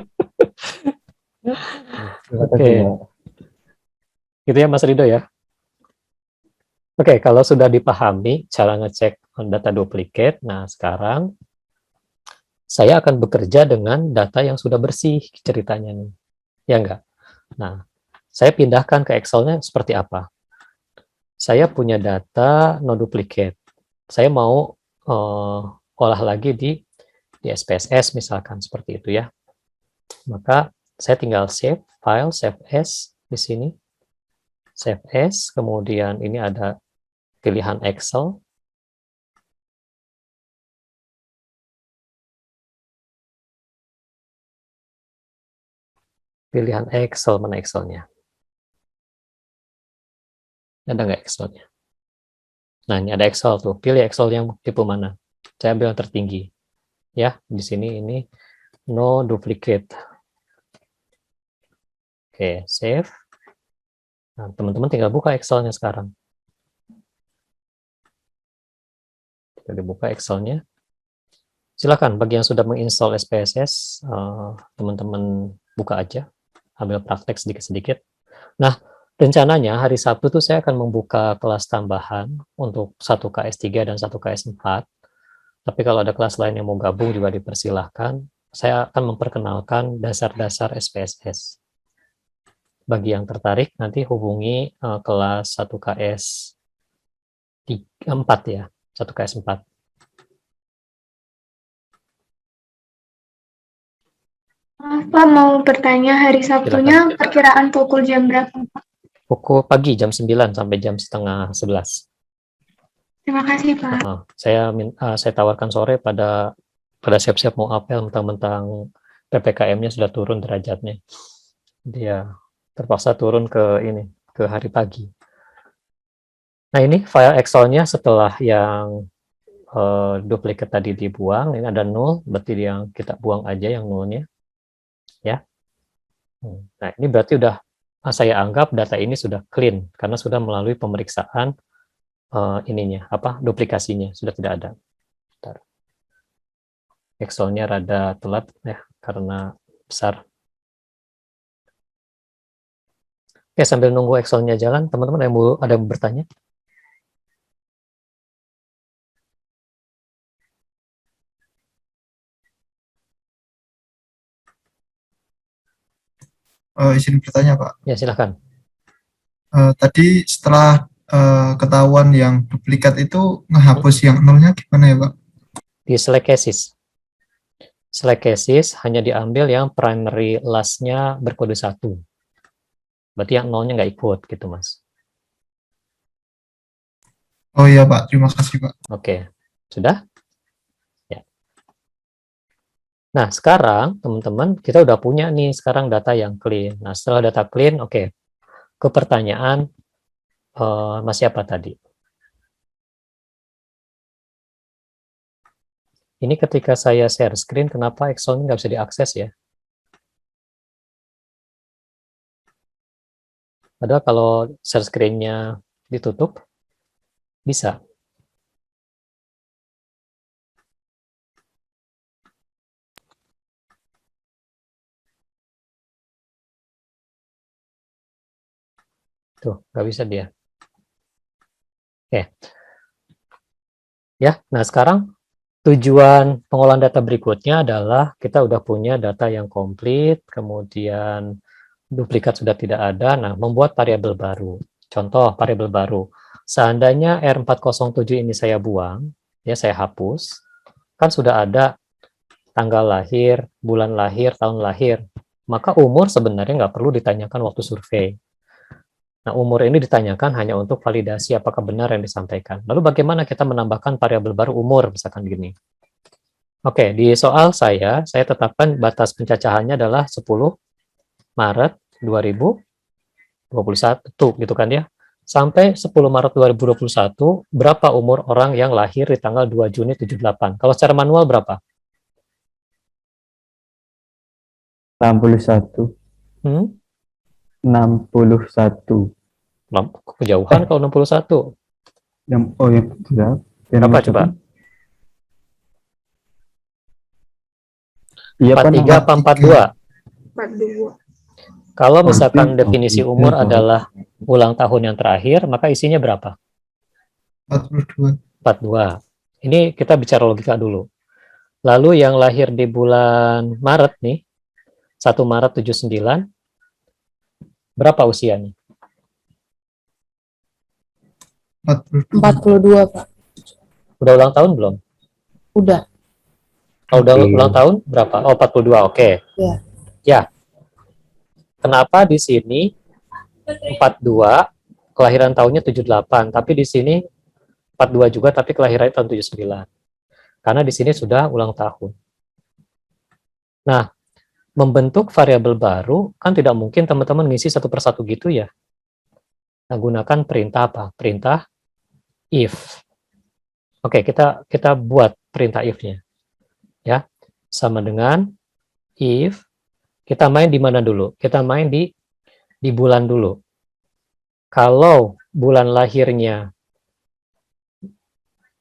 Terima Oke, kasih, Pak. gitu ya Mas Rido ya. Oke, kalau sudah dipahami cara ngecek data duplicate, nah sekarang saya akan bekerja dengan data yang sudah bersih ceritanya nih. Ya enggak? Nah, saya pindahkan ke Excel-nya seperti apa? Saya punya data no duplicate. Saya mau olah lagi di SPSS misalkan seperti itu ya. Maka saya tinggal save file, save as di sini. Save as, kemudian ini ada pilihan Excel. Pilihan Excel, mana Excel-nya? Ada nggak Excel-nya? Nah, ini ada Excel tuh. Pilih Excel yang tipe mana? Saya ambil yang tertinggi. Ya, di sini ini no duplicate. Oke, save. Nah, teman-teman tinggal buka Excel-nya sekarang. Tinggal dibuka Excel-nya. Silakan, bagi yang sudah menginstall SPSS, teman-teman buka aja. Ambil praktek sedikit-sedikit. Nah, rencananya hari Sabtu tuh saya akan membuka kelas tambahan untuk 1 KS3 dan 1 KS4. Tapi kalau ada kelas lain yang mau gabung juga dipersilahkan. Saya akan memperkenalkan dasar-dasar SPSS. Bagi yang tertarik, nanti hubungi kelas 1 KS 4 ya, 1 KS 4. Pak mau bertanya hari Sabtunya perkiraan pukul jam berapa, Pak? Pukul pagi jam 9 sampai jam setengah 11. Terima kasih, Pak. Saya tawarkan sore pada siap-siap mau apel, mentang-mentang PPKM-nya sudah turun derajatnya. Dia terpaksa turun ke hari pagi. Nah, ini file Excel-nya setelah yang duplikat tadi dibuang, ini ada 0, berarti yang kita buang aja yang 0-nya. Ya. Nah, ini berarti saya anggap data ini sudah clean, karena sudah melalui pemeriksaan duplikasinya, sudah tidak ada. Bentar. Excel-nya rada telat ya, karena besar. Oke, sambil nunggu Excel-nya jalan, teman-teman ada yang bertanya? Izin bertanya, Pak. Ya, silahkan. Tadi setelah ketahuan yang duplikat itu ngehapus yang nolnya gimana ya, Pak? Di select cases. Select cases hanya diambil yang primary last-nya berkode 1. Berarti yang nolnya nggak ikut gitu, Mas. Oh iya, Pak. Terima kasih, Pak. Oke. Sudah? Ya. Nah, sekarang teman-teman kita udah punya nih sekarang data yang clean. Nah, setelah data clean, oke. Ke pertanyaan Mas siapa tadi? Ini ketika saya share screen, kenapa Excel ini nggak bisa diakses ya? Padahal kalau share screen-nya ditutup, bisa. Tuh, nggak bisa dia. Oke. Ya, nah sekarang tujuan pengolahan data berikutnya adalah kita udah punya data yang komplit, kemudian duplikat sudah tidak ada, nah membuat variabel baru. Contoh variabel baru. Seandainya R407 ini saya buang, ya saya hapus, kan sudah ada tanggal lahir, bulan lahir, tahun lahir. Maka umur sebenarnya nggak perlu ditanyakan waktu survei. Nah, umur ini ditanyakan hanya untuk validasi apakah benar yang disampaikan. Lalu bagaimana kita menambahkan variabel baru umur, misalkan gini. Oke, di soal saya tetapkan batas pencacahannya adalah 10 Maret 2021, gitu kan ya. Sampai 10 Maret 2021, berapa umur orang yang lahir di tanggal 2 Juni 78? Kalau secara manual berapa? 61. 61. Kejauhan kalau 61. Yang tidak. Yang Berapa nomor coba? satu. Iya, Pak. 43 apa 42? 42. Kalau misalkan Oke, definisi oke, umur oke. adalah ulang tahun yang terakhir, maka isinya berapa? 42. 42. Ini kita bicara logika dulu. Lalu yang lahir di bulan Maret nih, 1 Maret 79, berapa usianya? 42. 42, Pak. Udah ulang tahun belum? Udah. Oh, udah Belum. ulang tahun berapa? Oh, 42, oke. Iya. Ya. Kenapa di sini 42, kelahiran tahunnya 78, tapi di sini 42 juga, tapi kelahirannya tahun 79. Karena di sini sudah ulang tahun. Nah, membentuk variabel baru, kan tidak mungkin teman-teman ngisi satu persatu gitu ya. Nah, gunakan perintah apa? Perintah if. Oke, kita buat perintah if-nya. Ya, sama dengan if, kita main di mana dulu? Kita main di bulan dulu. Kalau bulan lahirnya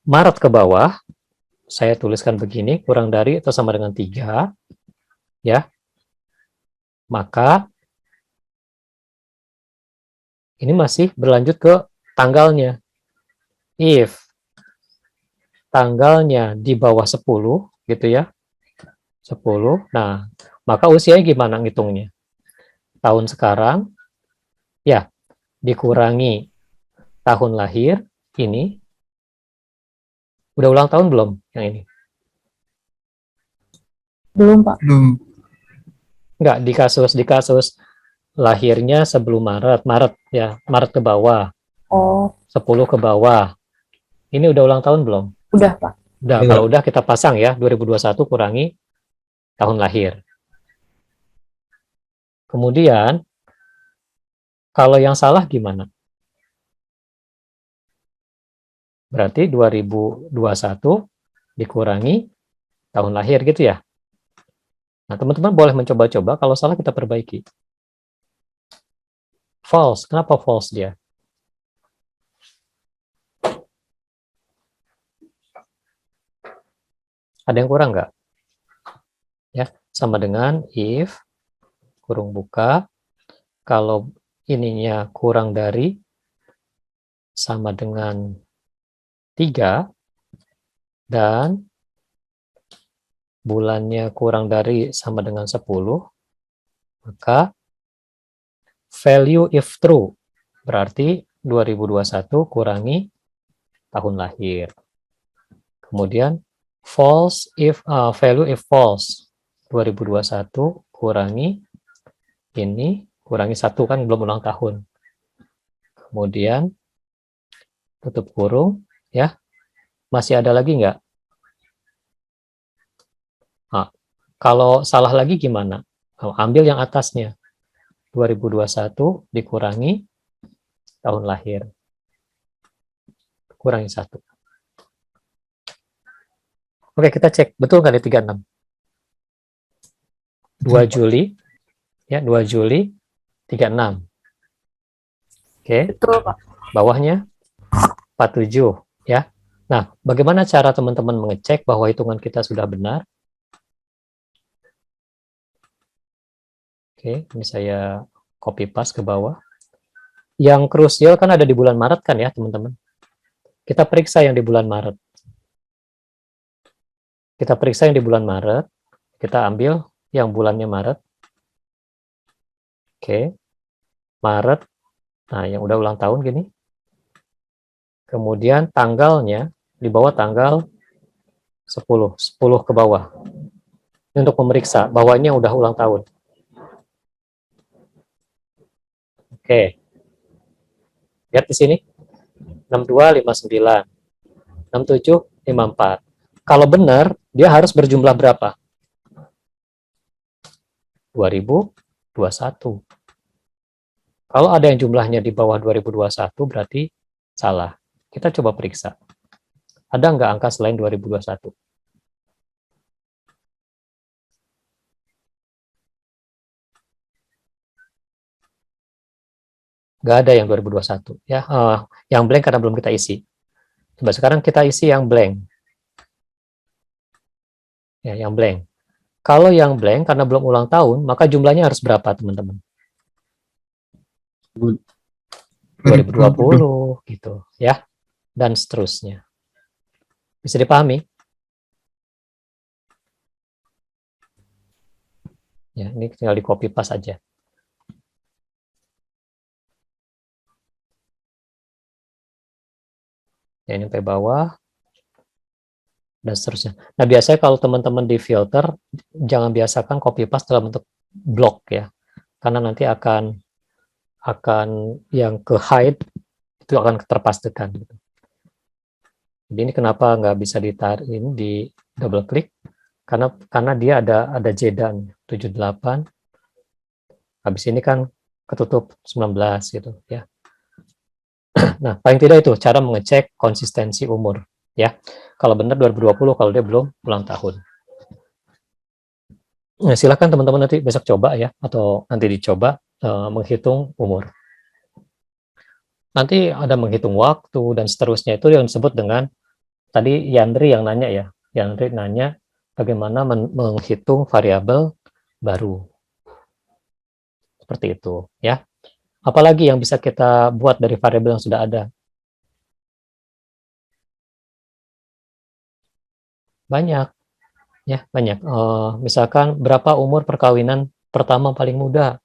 Maret ke bawah, saya tuliskan begini, kurang dari atau sama dengan 3, ya, maka ini masih berlanjut ke tanggalnya. If tanggalnya di bawah 10, gitu ya, 10, nah, maka usianya gimana ngitungnya? Tahun sekarang, ya, dikurangi tahun lahir, ini, udah ulang tahun belum yang ini? Belum, Pak. Belum. Enggak, di kasus lahirnya sebelum Maret ya, Maret ke bawah, Oh, 10 ke bawah. Ini udah ulang tahun belum? udah, Pak. Udah, Udah. kalau udah kita pasang ya, 2021 kurangi tahun lahir. Kemudian, kalau yang salah gimana? Berarti 2021 dikurangi tahun lahir gitu ya. Nah, teman-teman boleh mencoba-coba, kalau salah kita perbaiki. False, kenapa false dia? Ada yang kurang nggak? Ya, sama dengan if, kurung buka, kalau ininya kurang dari, sama dengan 3, dan bulannya kurang dari sama dengan 10, maka value if true, berarti 2021 kurangi tahun lahir. Kemudian false if value if false, 2021 kurangi ini, kurangi 1 kan belum ulang tahun. Kemudian tutup kurung, ya. Masih ada lagi nggak? Nah, kalau salah lagi gimana? Ambil yang atasnya. 2021 dikurangi tahun lahir. Kurangi 1. Oke, kita cek. Betul nggak di 36? 2 Juli. Ya, 2 Juli 36. Oke. Betul, Pak. Bawahnya 47. Ya. Nah, bagaimana cara teman-teman mengecek bahwa hitungan kita sudah benar? Oke, ini saya copy paste ke bawah. Yang krusial kan ada di bulan Maret kan ya, teman-teman? Kita periksa yang di bulan Maret. Kita periksa yang di bulan Maret. Kita ambil yang bulannya Maret. Oke. Maret. Nah, yang udah ulang tahun gini. Kemudian tanggalnya di bawah tanggal 10. 10 ke bawah. Ini untuk memeriksa bahwa ini udah ulang tahun. Oke. Lihat di sini. 62, 59. 67, 54. Kalau benar, dia harus berjumlah berapa? 2021. Kalau ada yang jumlahnya di bawah 2021, berarti salah. Kita coba periksa. Ada nggak angka selain 2021? Nggak ada yang 2021 ya. Yang blank karena belum kita isi. Coba sekarang kita isi yang blank. Ya, yang blank. Kalau yang blank karena belum ulang tahun, maka jumlahnya harus berapa, teman-teman? 2020 gitu ya. Dan seterusnya. Bisa dipahami? Ya, ini tinggal di copy paste aja. Ya, ini sampai bawah dan seterusnya. Nah, biasanya kalau teman-teman di filter, jangan biasakan copy paste dalam bentuk blok ya, karena nanti akan yang ke hide itu akan terpastekan. Gitu. Jadi ini kenapa nggak bisa ditarik di double klik? Karena dia ada jeda 78. Habis ini kan ketutup 19 gitu ya. Nah, paling tidak itu cara mengecek konsistensi umur ya. Kalau benar 2020, kalau dia belum ulang tahun. Nah, silakan teman-teman nanti besok coba ya, atau nanti dicoba menghitung umur. Nanti ada menghitung waktu dan seterusnya, itu yang disebut dengan tadi Yandri yang nanya ya. Yandri nanya bagaimana menghitung variabel baru. Seperti itu ya. Apalagi yang bisa kita buat dari variabel yang sudah ada? Banyak ya, banyak. Misalkan berapa umur perkawinan pertama paling muda?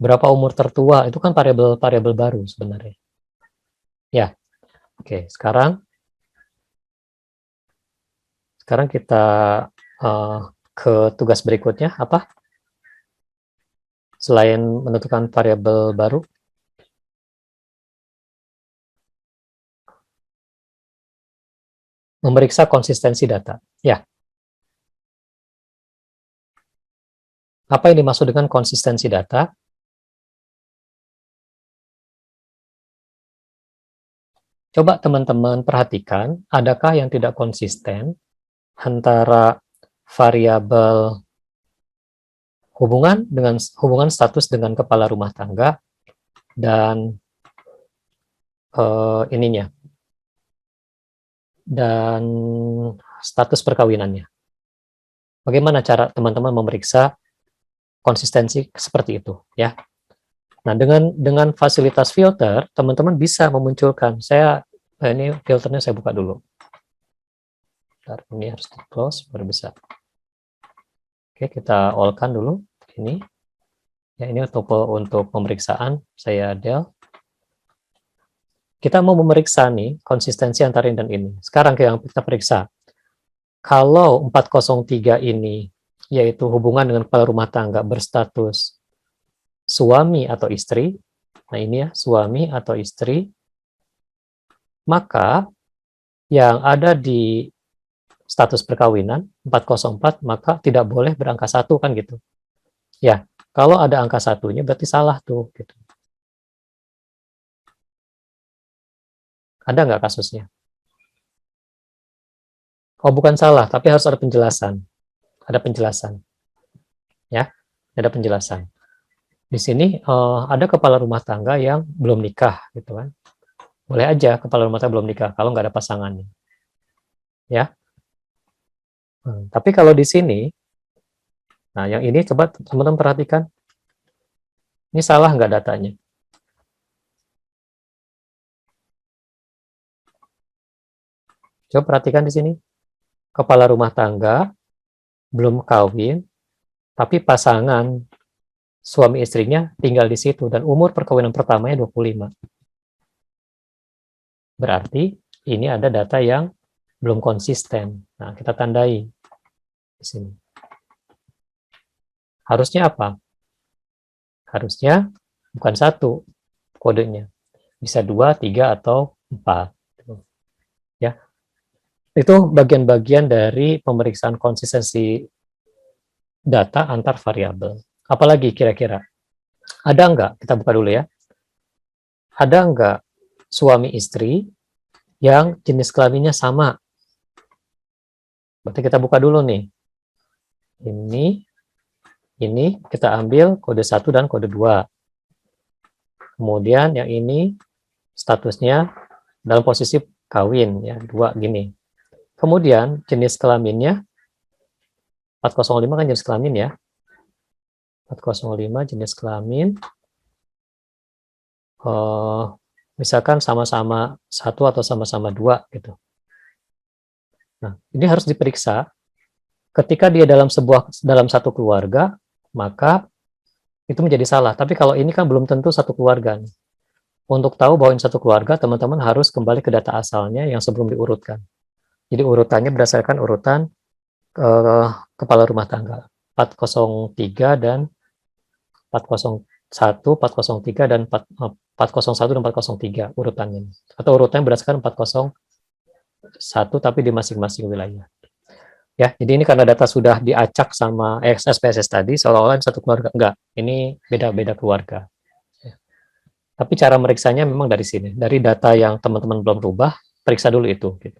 Berapa umur tertua? Itu kan variabel baru sebenarnya. Ya. Oke, sekarang kita ke tugas berikutnya apa? Selain menentukan variabel baru, memeriksa konsistensi data. Ya. Apa yang dimaksud dengan konsistensi data? Coba teman-teman perhatikan, adakah yang tidak konsisten antara variabel hubungan status dengan kepala rumah tangga dan dan status perkawinannya. Bagaimana cara teman-teman memeriksa konsistensi seperti itu ya? Nah, dengan fasilitas filter, teman-teman bisa memunculkan. Ini filternya saya buka dulu. Bentar, ini harus di close baru bisa. Oke, kita all-kan dulu ini. Ya, ini topo untuk pemeriksaan. Saya del. Kita mau memeriksa nih konsistensi antara ini dan ini. Sekarang yang kita periksa. Kalau 403 ini yaitu hubungan dengan kepala rumah tangga berstatus suami atau istri. Nah, ini ya, suami atau istri. Maka yang ada di status perkawinan 404 maka tidak boleh berangka 1 kan gitu. Ya, kalau ada angka satunya berarti salah tuh gitu. Ada nggak kasusnya? Oh, bukan salah, tapi harus ada penjelasan. Ada penjelasan. Ya, ada penjelasan. Di sini ada kepala rumah tangga yang belum nikah gitu kan. Boleh aja kepala rumah tangga belum nikah kalau nggak ada pasangannya. Ya. Tapi kalau di sini, nah yang ini coba teman-teman perhatikan. Ini salah nggak datanya? Coba perhatikan di sini. Kepala rumah tangga belum kawin, tapi pasangan suami istrinya tinggal di situ dan umur perkawinan pertamanya 25. Berarti ini ada data yang belum konsisten. Nah, kita tandai di sini. Harusnya apa? Harusnya bukan 1 kodenya. Bisa 2, 3, atau 4. Ya. Itu bagian-bagian dari pemeriksaan konsistensi data antar variabel. Apalagi kira-kira? Ada nggak? Kita buka dulu ya. Ada nggak suami istri yang jenis kelaminnya sama? Berarti kita buka dulu nih. Ini kita ambil kode 1 dan kode 2. Kemudian yang ini statusnya dalam posisi kawin, ya, 2 gini. Kemudian jenis kelaminnya, 405 kan jenis kelamin ya. 405 jenis kelamin. Misalkan sama-sama 1 atau sama-sama 2 gitu. Nah, ini harus diperiksa. Ketika dia dalam satu keluarga, maka itu menjadi salah. Tapi kalau ini kan belum tentu satu keluarga nih. Untuk tahu bahwa ini satu keluarga, teman-teman harus kembali ke data asalnya yang sebelum diurutkan. Jadi urutannya berdasarkan urutan kepala rumah tangga. 403 dan 401, 403 dan 401 dan 403 urutannya. Atau urutannya berdasarkan 401 tapi di masing-masing wilayah. Ya, jadi ini karena data sudah diacak sama SPSS tadi, seolah-olah satu keluarga. Enggak, ini beda-beda keluarga. Ya. Tapi cara meriksanya memang dari sini. Dari data yang teman-teman belum rubah, periksa dulu itu. Gitu.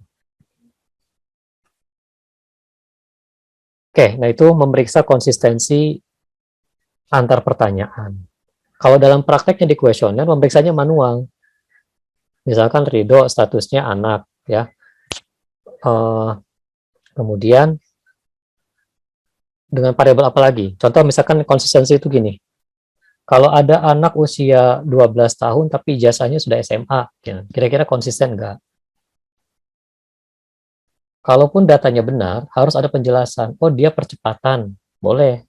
Oke, nah itu memeriksa konsistensi antar pertanyaan. Kalau dalam prakteknya di kuesioner, memeriksanya manual. Misalkan Ridho statusnya anak, ya. Kemudian dengan variabel apa lagi? Contoh misalkan konsistensi itu gini. Kalau ada anak usia 12 tahun tapi ijazahnya sudah SMA, kira-kira konsisten nggak? Kalaupun datanya benar, harus ada penjelasan. Oh, dia percepatan. Boleh.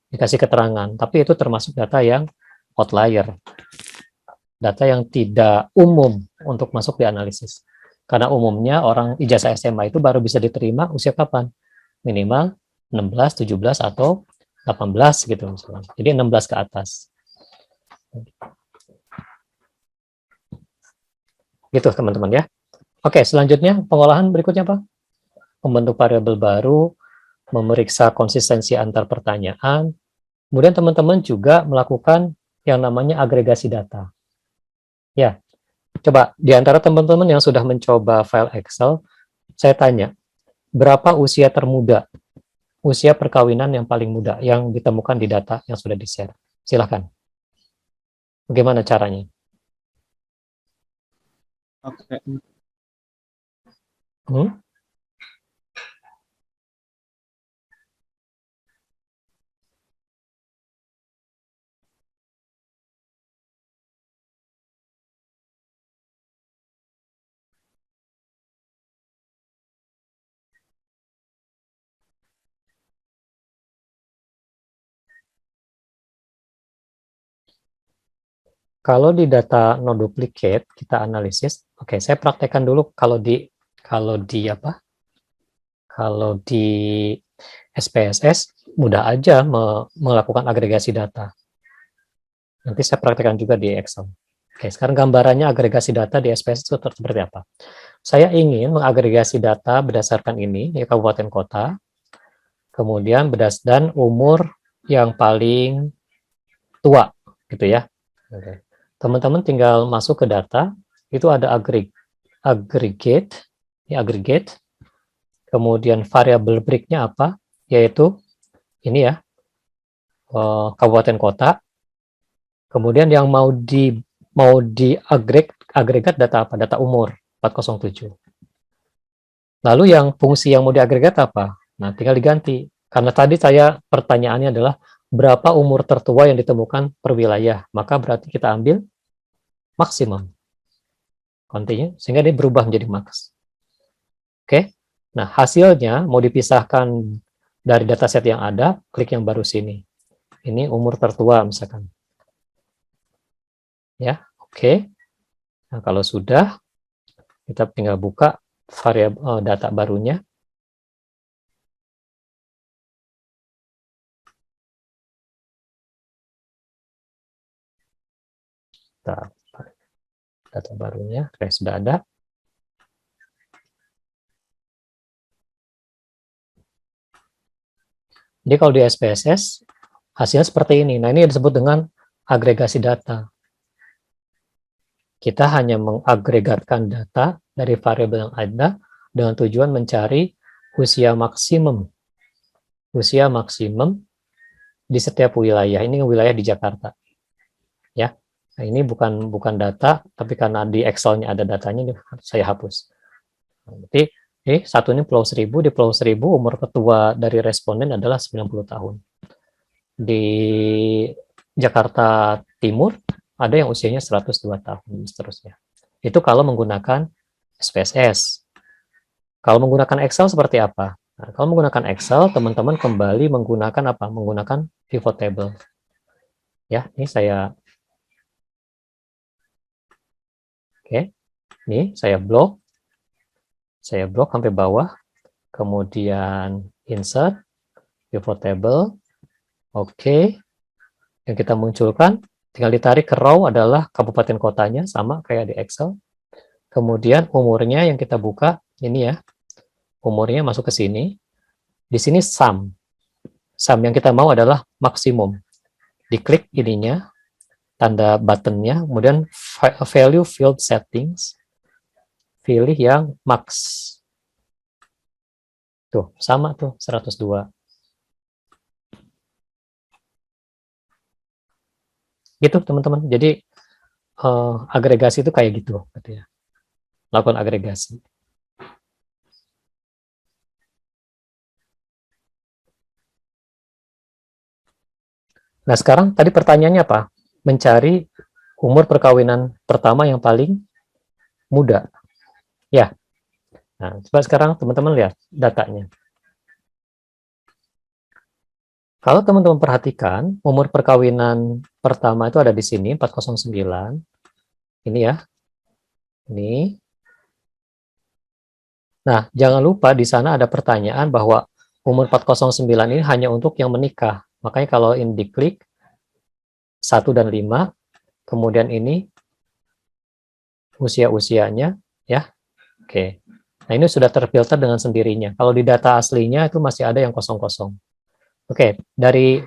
Dikasih keterangan. Tapi itu termasuk data yang outlier. Data yang tidak umum untuk masuk di analisis. Karena umumnya orang ijazah SMA itu baru bisa diterima usia kapan? Minimal 16, 17, atau 18 gitu misalnya. Jadi 16 ke atas. Gitu teman-teman ya. Oke, selanjutnya pengolahan berikutnya apa? Membentuk variabel baru, memeriksa konsistensi antar pertanyaan. Kemudian teman-teman juga melakukan yang namanya agregasi data. Ya, coba di antara teman-teman yang sudah mencoba file Excel, saya tanya, berapa usia termuda, usia perkawinan yang paling muda yang ditemukan di data yang sudah di-share? Silahkan. Bagaimana caranya? Oke. Kalau di data no duplicate kita analisis, oke, saya praktekkan dulu kalau di SPSS mudah aja melakukan agregasi data. Nanti saya praktekkan juga di Excel. Oke, sekarang gambarannya agregasi data di SPSS itu seperti apa? Saya ingin mengagregasi data berdasarkan ini, ya, kabupaten kota, kemudian dan umur yang paling tua, gitu ya. Oke. Teman-teman tinggal masuk ke data, itu ada aggregate, kemudian variabel break-nya apa, yaitu ini ya, kabupaten kota, kemudian yang mau agregat data apa? Data umur, 407. Lalu yang fungsi yang mau diagregat apa? Nah, tinggal diganti. Karena tadi pertanyaannya adalah berapa umur tertua yang ditemukan per wilayah, maka berarti kita ambil maksimum. Continue, sehingga dia berubah menjadi max. Oke, nah hasilnya mau dipisahkan dari dataset yang ada, klik yang baru sini. Ini umur tertua misalkan. Ya, oke. Nah, kalau sudah, kita tinggal buka variabel data barunya. Data barunya, oke, sudah ada. Jadi kalau di SPSS, hasilnya seperti ini. Nah, ini disebut dengan agregasi data. Kita hanya mengagregatkan data dari variabel yang ada dengan tujuan mencari usia maksimum di setiap wilayah. Ini wilayah di Jakarta. Ya. Nah, ini bukan data, tapi karena di Excel-nya ada datanya, ini saya hapus. Berarti satu ini Pulau Seribu, di Pulau Seribu umur ketua dari responden adalah 90 tahun. Di Jakarta Timur ada yang usianya 102 tahun, dan seterusnya. Itu kalau menggunakan SPSS. Kalau menggunakan Excel seperti apa? Nah, kalau menggunakan Excel, teman-teman kembali menggunakan apa? Menggunakan pivot table. Ya, ini saya ini saya blok sampai bawah, kemudian insert, pivot table, oke. Yang kita munculkan, tinggal ditarik ke row adalah kabupaten kotanya, sama kayak di Excel. Kemudian umurnya yang kita buka, ini ya, umurnya masuk ke sini. Di sini sum. Sum yang kita mau adalah maksimum. Diklik ininya, tanda buttonnya, kemudian value field settings, pilih yang max. Tuh, sama tuh, 102. Gitu, teman-teman. Jadi, agregasi itu kayak gitu. Gitu ya. Lakukan agregasi. Nah, sekarang tadi pertanyaannya apa? Mencari umur perkawinan pertama yang paling muda. Ya. Nah, coba sekarang teman-teman lihat datanya. Kalau teman-teman perhatikan, umur perkawinan pertama itu ada di sini, 409. Ini ya. Ini. Nah, jangan lupa di sana ada pertanyaan bahwa umur 409 ini hanya untuk yang menikah. Makanya kalau ini diklik 1 dan 5, kemudian ini usia-usianya, ya. Oke. Nah, ini sudah terfilter dengan sendirinya. Kalau di data aslinya itu masih ada yang kosong-kosong. Oke, dari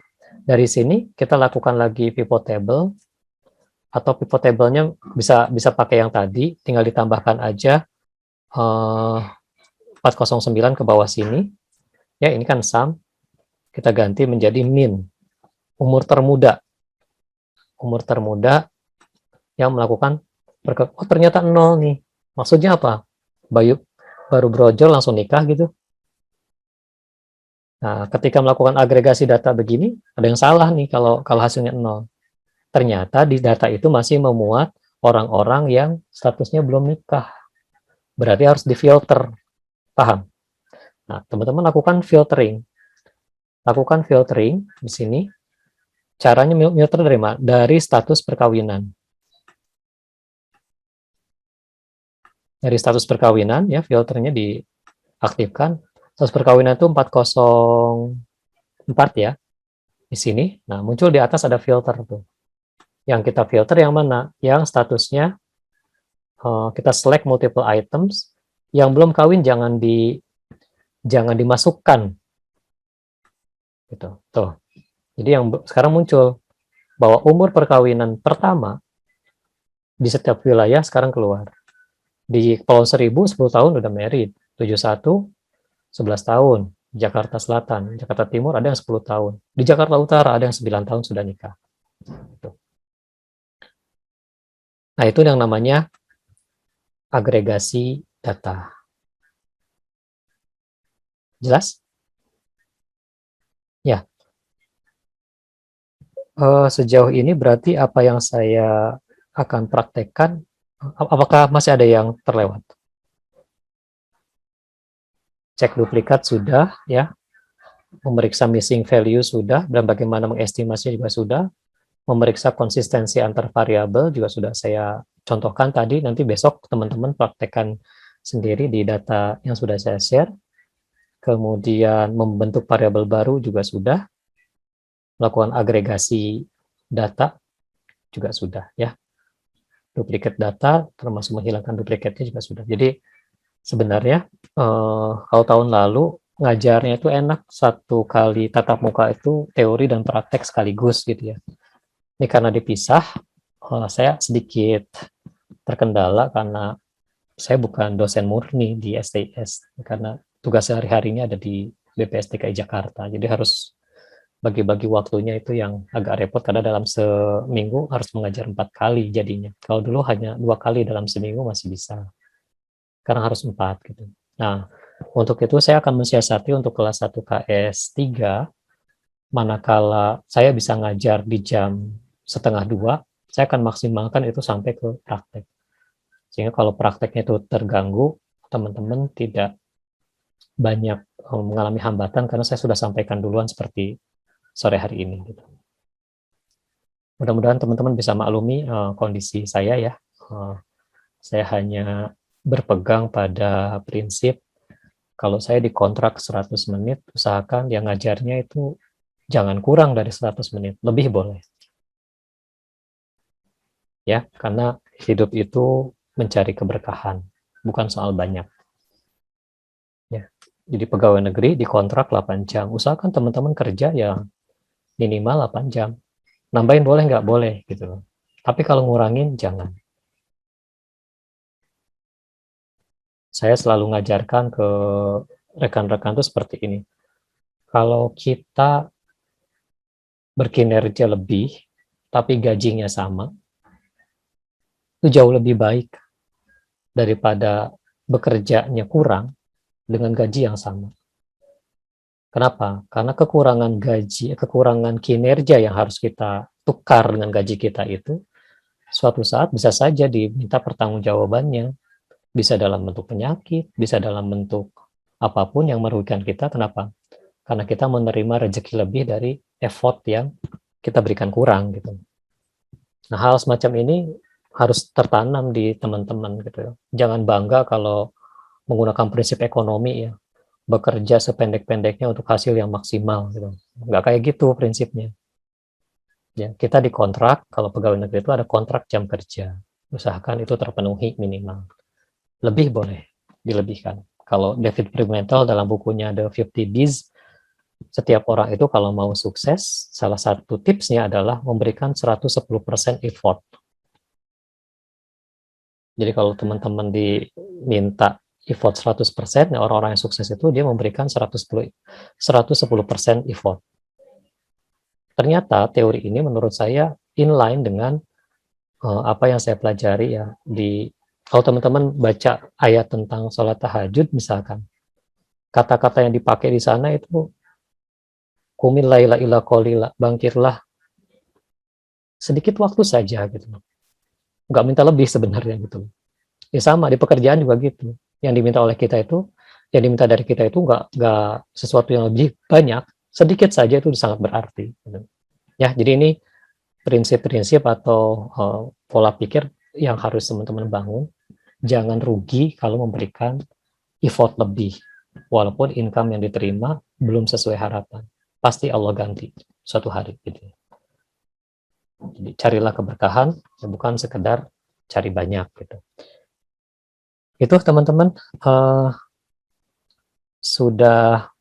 sini kita lakukan lagi pivot table, atau pivot table-nya bisa pakai yang tadi, tinggal ditambahkan aja 409 ke bawah sini. Ya, ini kan sum. Kita ganti menjadi min. Umur termuda. Umur termuda yang melakukan oh ternyata 0 nih. Maksudnya apa? Baru brojol langsung nikah gitu. Nah, ketika melakukan agregasi data begini, ada yang salah nih kalau hasilnya 0. Ternyata di data itu masih memuat orang-orang yang statusnya belum nikah. Berarti harus difilter. Paham? Nah, teman-teman lakukan filtering. Lakukan filtering di sini. Caranya filter dari mana? Dari status perkawinan. Dari status perkawinan, ya, filternya diaktifkan. Status perkawinan itu 404 ya. Di sini. Nah, muncul di atas ada filter tuh. Yang kita filter yang mana? Yang statusnya kita select multiple items. Yang belum kawin jangan dimasukkan. Gitu. Tuh. Jadi yang sekarang muncul bahwa umur perkawinan pertama di setiap wilayah sekarang keluar. Di Pulau Seribu 10 tahun udah married, 71 11 tahun, Jakarta Selatan, Jakarta Timur ada yang 10 tahun, di Jakarta Utara ada yang 9 tahun sudah nikah. Nah, itu yang namanya agregasi data. Jelas? Ya. Sejauh ini berarti apa yang saya akan praktekkan, apakah masih ada yang terlewat? Cek duplikat sudah, ya. Memeriksa missing value sudah, dan bagaimana mengestimasinya juga sudah. Memeriksa konsistensi antar variabel juga sudah saya contohkan tadi. Nanti besok teman-teman praktekkan sendiri di data yang sudah saya share. Kemudian membentuk variabel baru juga sudah. Melakukan agregasi data juga sudah, ya. Duplikat data termasuk menghilangkan duplikatnya juga sudah. Jadi sebenarnya kalau tahun lalu ngajarnya itu enak, 1 kali tatap muka itu teori dan praktek sekaligus gitu ya. Ini karena dipisah, saya sedikit terkendala karena saya bukan dosen murni di STS, karena tugas sehari-harinya ada di BPS DKI Jakarta, jadi harus bagi-bagi waktunya itu yang agak repot karena dalam seminggu harus mengajar 4 kali jadinya. Kalau dulu hanya 2 kali dalam seminggu masih bisa. Sekarang harus 4 gitu. Nah, untuk itu saya akan mensiasati untuk kelas 1 KS 3, manakala saya bisa ngajar di jam setengah 2, saya akan maksimalkan itu sampai ke praktek. Sehingga kalau prakteknya itu terganggu, teman-teman tidak banyak mengalami hambatan karena saya sudah sampaikan duluan seperti sore hari ini. Gitu. Mudah-mudahan teman-teman bisa maklumi kondisi saya ya. Saya hanya berpegang pada prinsip kalau saya dikontrak 100 menit, usahakan yang ngajarnya itu jangan kurang dari 100 menit, lebih boleh. Ya, karena hidup itu mencari keberkahan, bukan soal banyak. Ya. Jadi pegawai negeri dikontrak 8 jam, usahakan teman-teman kerja ya minimal 8 jam. Nambahin boleh nggak? Boleh gitu. Tapi kalau ngurangin jangan. Saya selalu ngajarkan ke rekan-rekan itu seperti ini. Kalau kita berkinerja lebih, tapi gajinya sama, itu jauh lebih baik daripada bekerjanya kurang dengan gaji yang sama. Kenapa? Karena kekurangan gaji, kekurangan kinerja yang harus kita tukar dengan gaji kita itu, suatu saat bisa saja diminta pertanggungjawabannya. Bisa dalam bentuk penyakit, bisa dalam bentuk apapun yang merugikan kita. Kenapa? Karena kita menerima rezeki lebih dari effort yang kita berikan kurang gitu. Nah, hal semacam ini harus tertanam di teman-teman gitu. Jangan bangga kalau menggunakan prinsip ekonomi ya. Bekerja sependek-pendeknya untuk hasil yang maksimal gitu. Nggak kayak gitu prinsipnya. Ya, kita dikontrak, kalau pegawai negeri itu ada kontrak jam kerja. Usahakan itu terpenuhi minimal. Lebih boleh dilebihkan. Kalau David Fremantle dalam bukunya The 50 B's, setiap orang itu kalau mau sukses, salah satu tipsnya adalah memberikan 110% effort. Jadi kalau teman-teman diminta effort 100%, orang-orang yang sukses itu dia memberikan 110% effort. Ternyata teori ini menurut saya inline dengan apa yang saya pelajari ya kalau teman-teman baca ayat tentang sholat tahajud misalkan, kata-kata yang dipakai di sana itu kumil laila ila qalila, bangkitlah sedikit waktu saja gitu. Nggak minta lebih sebenarnya gitu. Ya sama di pekerjaan juga gitu. Yang diminta oleh kita itu, yang diminta dari kita itu nggak sesuatu yang lebih banyak, sedikit saja itu sangat berarti. Gitu. Ya, jadi ini prinsip-prinsip atau pola pikir yang harus teman-teman bangun. Jangan rugi kalau memberikan effort lebih, walaupun income yang diterima belum sesuai harapan. Pasti Allah ganti suatu hari. Gitu. Jadi carilah keberkahan, bukan sekedar cari banyak. Gitu. Itu teman-teman sudah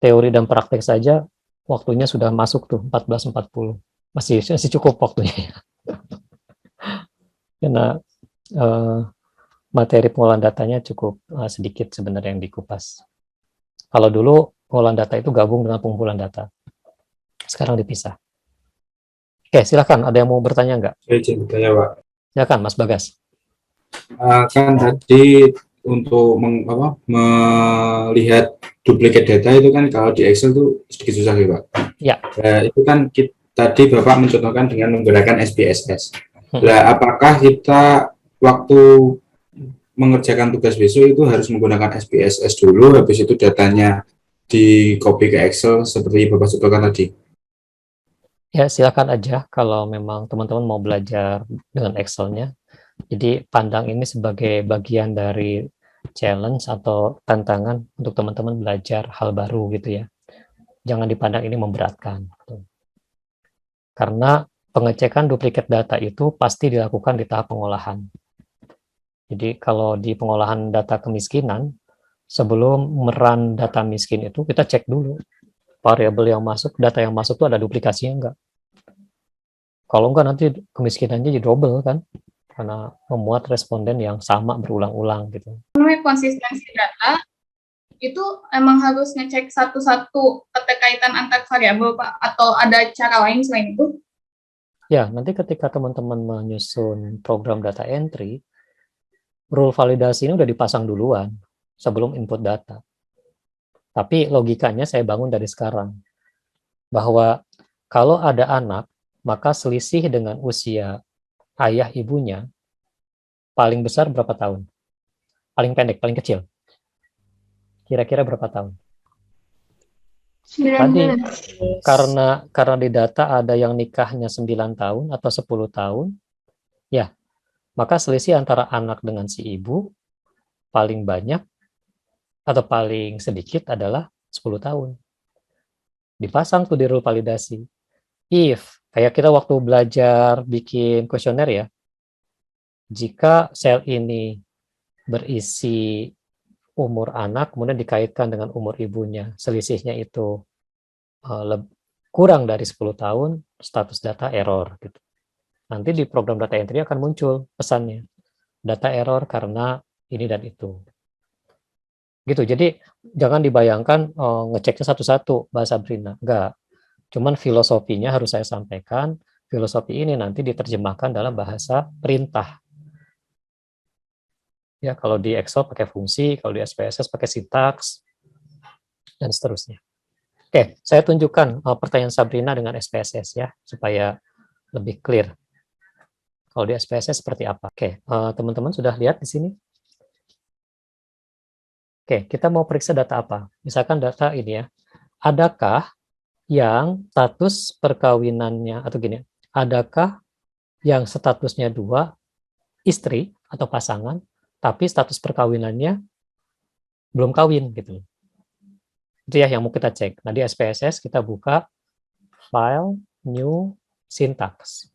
teori dan praktek saja, waktunya sudah masuk tuh 14.40. Masih cukup waktunya. Karena materi pengolahan datanya cukup sedikit sebenarnya yang dikupas. Kalau dulu pengolahan data itu gabung dengan pengumpulan data. Sekarang dipisah. Oke, silakan. Ada yang mau bertanya nggak? Saya izin bertanya, Pak. Silakan, Mas Bagas. Kan tadi untuk melihat duplikat data itu kan kalau di Excel itu sedikit susah ya, Pak. Ya. Itu kan tadi Bapak mencontohkan dengan menggunakan SPSS. Nah, apakah kita waktu mengerjakan tugas besok itu harus menggunakan SPSS dulu, habis itu datanya di copy ke Excel seperti Bapak contohkan tadi? Ya, silakan aja kalau memang teman-teman mau belajar dengan Excel-nya. Jadi pandang ini sebagai bagian dari challenge atau tantangan untuk teman-teman belajar hal baru gitu ya. Jangan dipandang ini memberatkan. Gitu. Karena pengecekan duplikat data itu pasti dilakukan di tahap pengolahan. Jadi kalau di pengolahan data kemiskinan, sebelum merun data miskin itu kita cek dulu variabel yang masuk, data yang masuk itu ada duplikasinya enggak. Kalau enggak nanti kemiskinannya jadi double kan, karena memuat responden yang sama berulang-ulang gitu. Konsistensi data itu emang harus ngecek satu-satu keterkaitan antar variabel, Pak? Atau ada cara lain selain itu? Ya, nanti ketika teman-teman menyusun program data entry, rule validasi ini udah dipasang duluan sebelum input data. Tapi logikanya saya bangun dari sekarang, bahwa kalau ada anak, maka selisih dengan usia ayah ibunya paling besar berapa tahun? Paling pendek, paling kecil. Kira-kira berapa tahun? 19. Karena di data ada yang nikahnya 9 tahun atau 10 tahun, ya, maka selisih antara anak dengan si ibu paling banyak atau paling sedikit adalah 10 tahun. Dipasang tuh di rule validasi. If, kayak kita waktu belajar bikin kuesioner ya, jika sel ini berisi umur anak, kemudian dikaitkan dengan umur ibunya, selisihnya itu kurang dari 10 tahun, status data error. Gitu. Nanti di program data entry akan muncul pesannya, data error karena ini dan itu. Gitu, jadi jangan dibayangkan ngeceknya satu-satu, Mbak Sabrina. Enggak. Cuman filosofinya harus saya sampaikan, filosofi ini nanti diterjemahkan dalam bahasa perintah. Ya, kalau di Excel pakai fungsi, kalau di SPSS pakai sintaks, dan seterusnya. Oke, saya tunjukkan pertanyaan Sabrina dengan SPSS ya, supaya lebih clear. Kalau di SPSS seperti apa? Oke, teman-teman sudah lihat di sini? Oke, kita mau periksa data apa? Misalkan data ini ya, adakah yang status perkawinannya, atau gini, adakah yang statusnya 2, istri atau pasangan, tapi status perkawinannya belum kawin gitu. Itu ya yang mau kita cek. Nah, di SPSS kita buka file new syntax.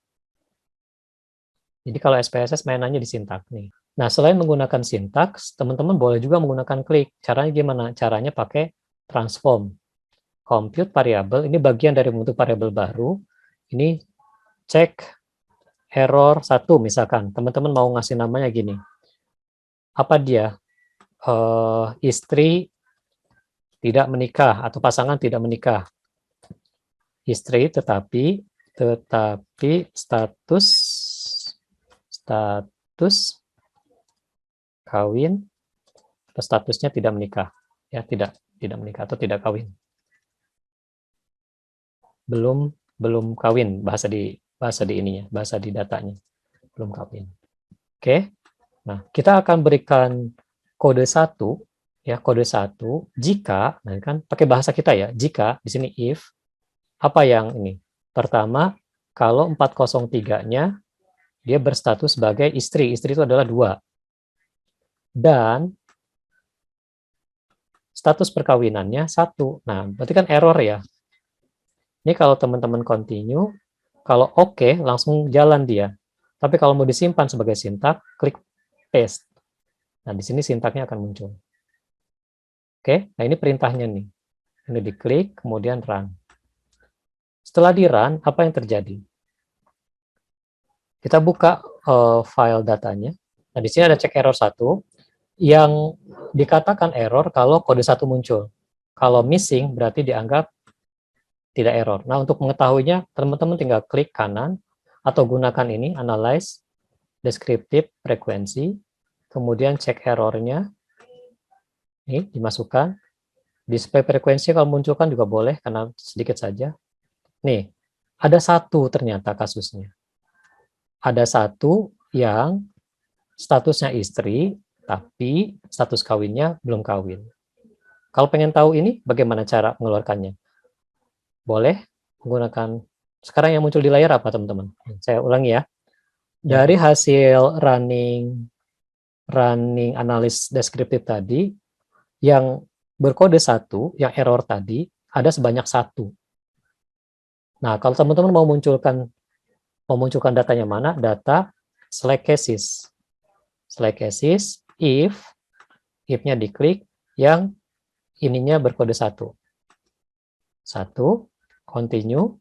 Jadi kalau SPSS mainannya di syntax nih. Nah, selain menggunakan syntax, teman-teman boleh juga menggunakan klik. Caranya gimana? Caranya pakai transform. Compute variable, ini bagian dari membentuk variabel baru. Ini cek error 1 misalkan. Teman-teman mau ngasih namanya gini. Apa dia? Istri tidak menikah atau pasangan tidak menikah. Istri tetapi status kawin atau statusnya tidak menikah. Ya, tidak menikah atau tidak kawin. Belum kawin, bahasa di ininya, bahasa di datanya. Belum kawin. Oke. Nah, kita akan berikan kode 1 ya, kode 1 jika, nah kan pakai bahasa kita ya, jika di sini if apa yang ini? Pertama, kalau 403-nya dia berstatus sebagai istri. Istri itu adalah 2. Dan status perkawinannya 1. Nah, berarti kan error ya. Ini kalau teman-teman continue, kalau oke, langsung jalan dia. Tapi kalau mau disimpan sebagai sintak, klik paste. Nah, di sini sintaknya akan muncul. Oke, nah ini perintahnya nih. Ini diklik, kemudian run. Setelah di run, apa yang terjadi? Kita buka file datanya. Nah, di sini ada cek error 1 yang dikatakan error kalau kode 1 muncul. Kalau missing berarti dianggap tidak error. Nah, untuk mengetahuinya, teman-teman tinggal klik kanan atau gunakan ini, analyze, descriptive frequency, kemudian cek errornya. Ini dimasukkan. Display frekuensi kalau munculkan juga boleh, karena sedikit saja. Nih, ada 1 ternyata kasusnya. Ada 1 yang statusnya istri, tapi status kawinnya belum kawin. Kalau pengen tahu ini, bagaimana cara mengeluarkannya? Boleh menggunakan, sekarang yang muncul di layar apa teman-teman? Saya ulangi ya. Dari hasil running analis deskriptif tadi, yang berkode 1, yang error tadi, ada sebanyak 1. Nah, kalau teman-teman mau munculkan datanya mana? Data select cases. Select cases, if-nya diklik, yang ininya berkode 1. 1, continue,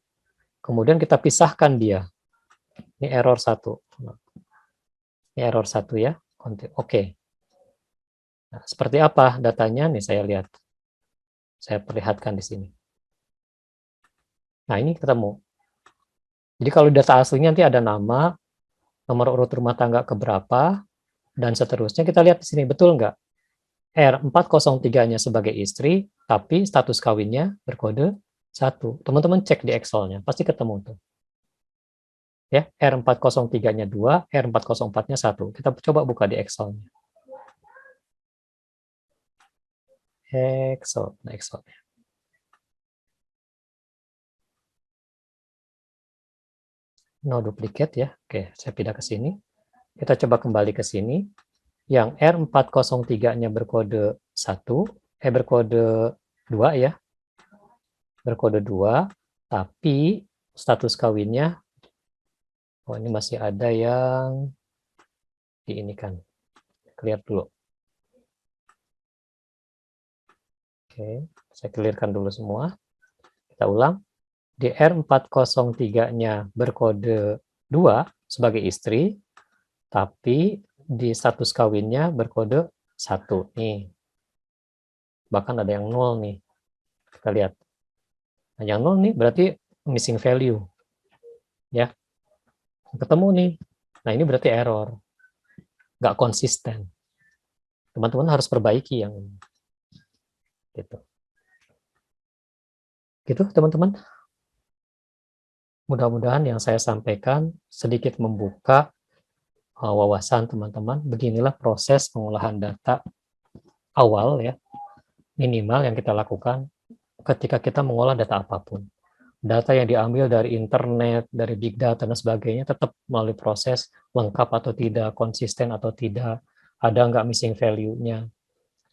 kemudian kita pisahkan dia. Ini error 1. Ini error 1 ya. Oke. Nah, seperti apa datanya nih saya lihat. Saya perlihatkan di sini. Nah, ini ketemu. Jadi kalau data aslinya nanti ada nama, nomor urut rumah tangga keberapa, dan seterusnya. Kita lihat di sini, betul nggak? R403-nya sebagai istri, tapi status kawinnya berkode 1. Teman-teman cek di Excel-nya, pasti ketemu tuh. Ya, R403-nya 2, R404-nya 1. Kita coba buka di Excel-nya. Excel. No duplicate ya. Oke, saya pindah ke sini. Kita coba kembali ke sini. Yang R403-nya berkode 1, berkode 2 ya. Berkode 2, tapi status kawinnya, oh ini masih ada yang di ini kan. Clear dulu. Oke, saya clearkan dulu semua. Kita ulang. Di R403-nya berkode 2 sebagai istri, tapi di status kawinnya berkode 1 nih. Bahkan ada yang 0 nih. Kita lihat. Nah, yang 0 nih berarti missing value. Ya. Ketemu nih. Nah, ini berarti error. Nggak konsisten. Teman-teman harus perbaiki yang ini. Gitu. Gitu, teman-teman. Mudah-mudahan yang saya sampaikan sedikit membuka wawasan teman-teman. Beginilah proses pengolahan data awal ya, minimal yang kita lakukan ketika kita mengolah data apapun. Data yang diambil dari internet, dari big data dan sebagainya tetap melalui proses lengkap atau tidak, konsisten atau tidak, ada nggak missing value-nya,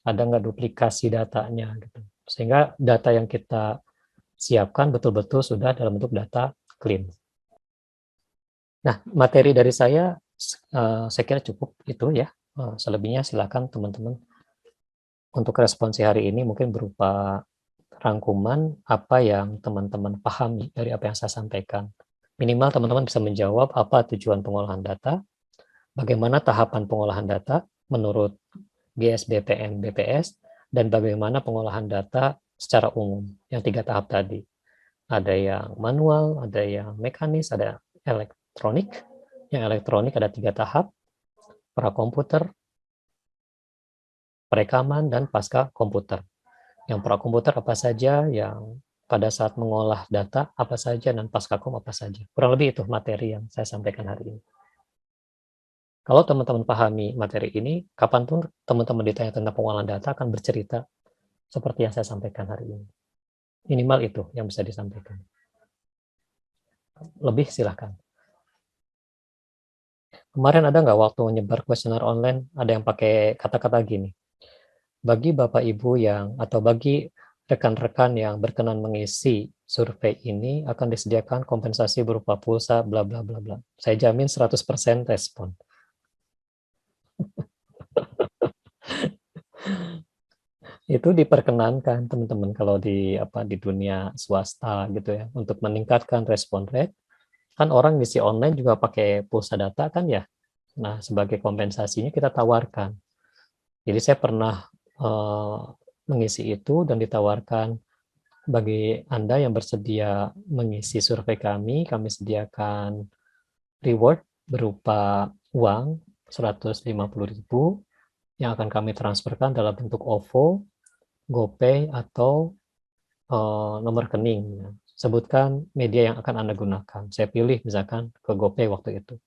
ada nggak duplikasi datanya gitu. Sehingga data yang kita siapkan betul-betul sudah dalam bentuk data clean. Nah, materi dari saya kira cukup itu ya. Selebihnya silakan teman-teman untuk responsi hari ini mungkin berupa rangkuman apa yang teman-teman pahami dari apa yang saya sampaikan. Minimal teman-teman bisa menjawab apa tujuan pengolahan data, bagaimana tahapan pengolahan data menurut GSBPM BPS, dan bagaimana pengolahan data secara umum, yang 3 tahap tadi. Ada yang manual, ada yang mekanis, ada elektronik. Yang elektronik ada 3 tahap, prakomputer, perekaman, dan pasca komputer. Yang prakomputer apa saja, yang pada saat mengolah data apa saja, dan pascakom apa saja. Kurang lebih itu materi yang saya sampaikan hari ini. Kalau teman-teman pahami materi ini, kapanpun teman-teman ditanya tentang pengolahan data akan bercerita seperti yang saya sampaikan hari ini. Minimal itu yang bisa disampaikan. Lebih silahkan. Kemarin ada nggak waktu menyebar kuesioner online, ada yang pakai kata-kata gini. Bagi Bapak Ibu atau bagi rekan-rekan yang berkenan mengisi survei ini akan disediakan kompensasi berupa pulsa bla bla bla bla. Saya jamin 100% respon. Itu diperkenankan teman-teman kalau di dunia swasta gitu ya, untuk meningkatkan respon rate. Kan orang ngisi online juga pakai pulsa data kan ya. Nah, sebagai kompensasinya kita tawarkan. Jadi saya pernah mengisi itu dan ditawarkan bagi Anda yang bersedia mengisi survei kami sediakan reward berupa uang 150.000 yang akan kami transferkan dalam bentuk OVO, GoPay, atau nomor rekening. Sebutkan media yang akan Anda gunakan. Saya pilih misalkan ke GoPay waktu itu.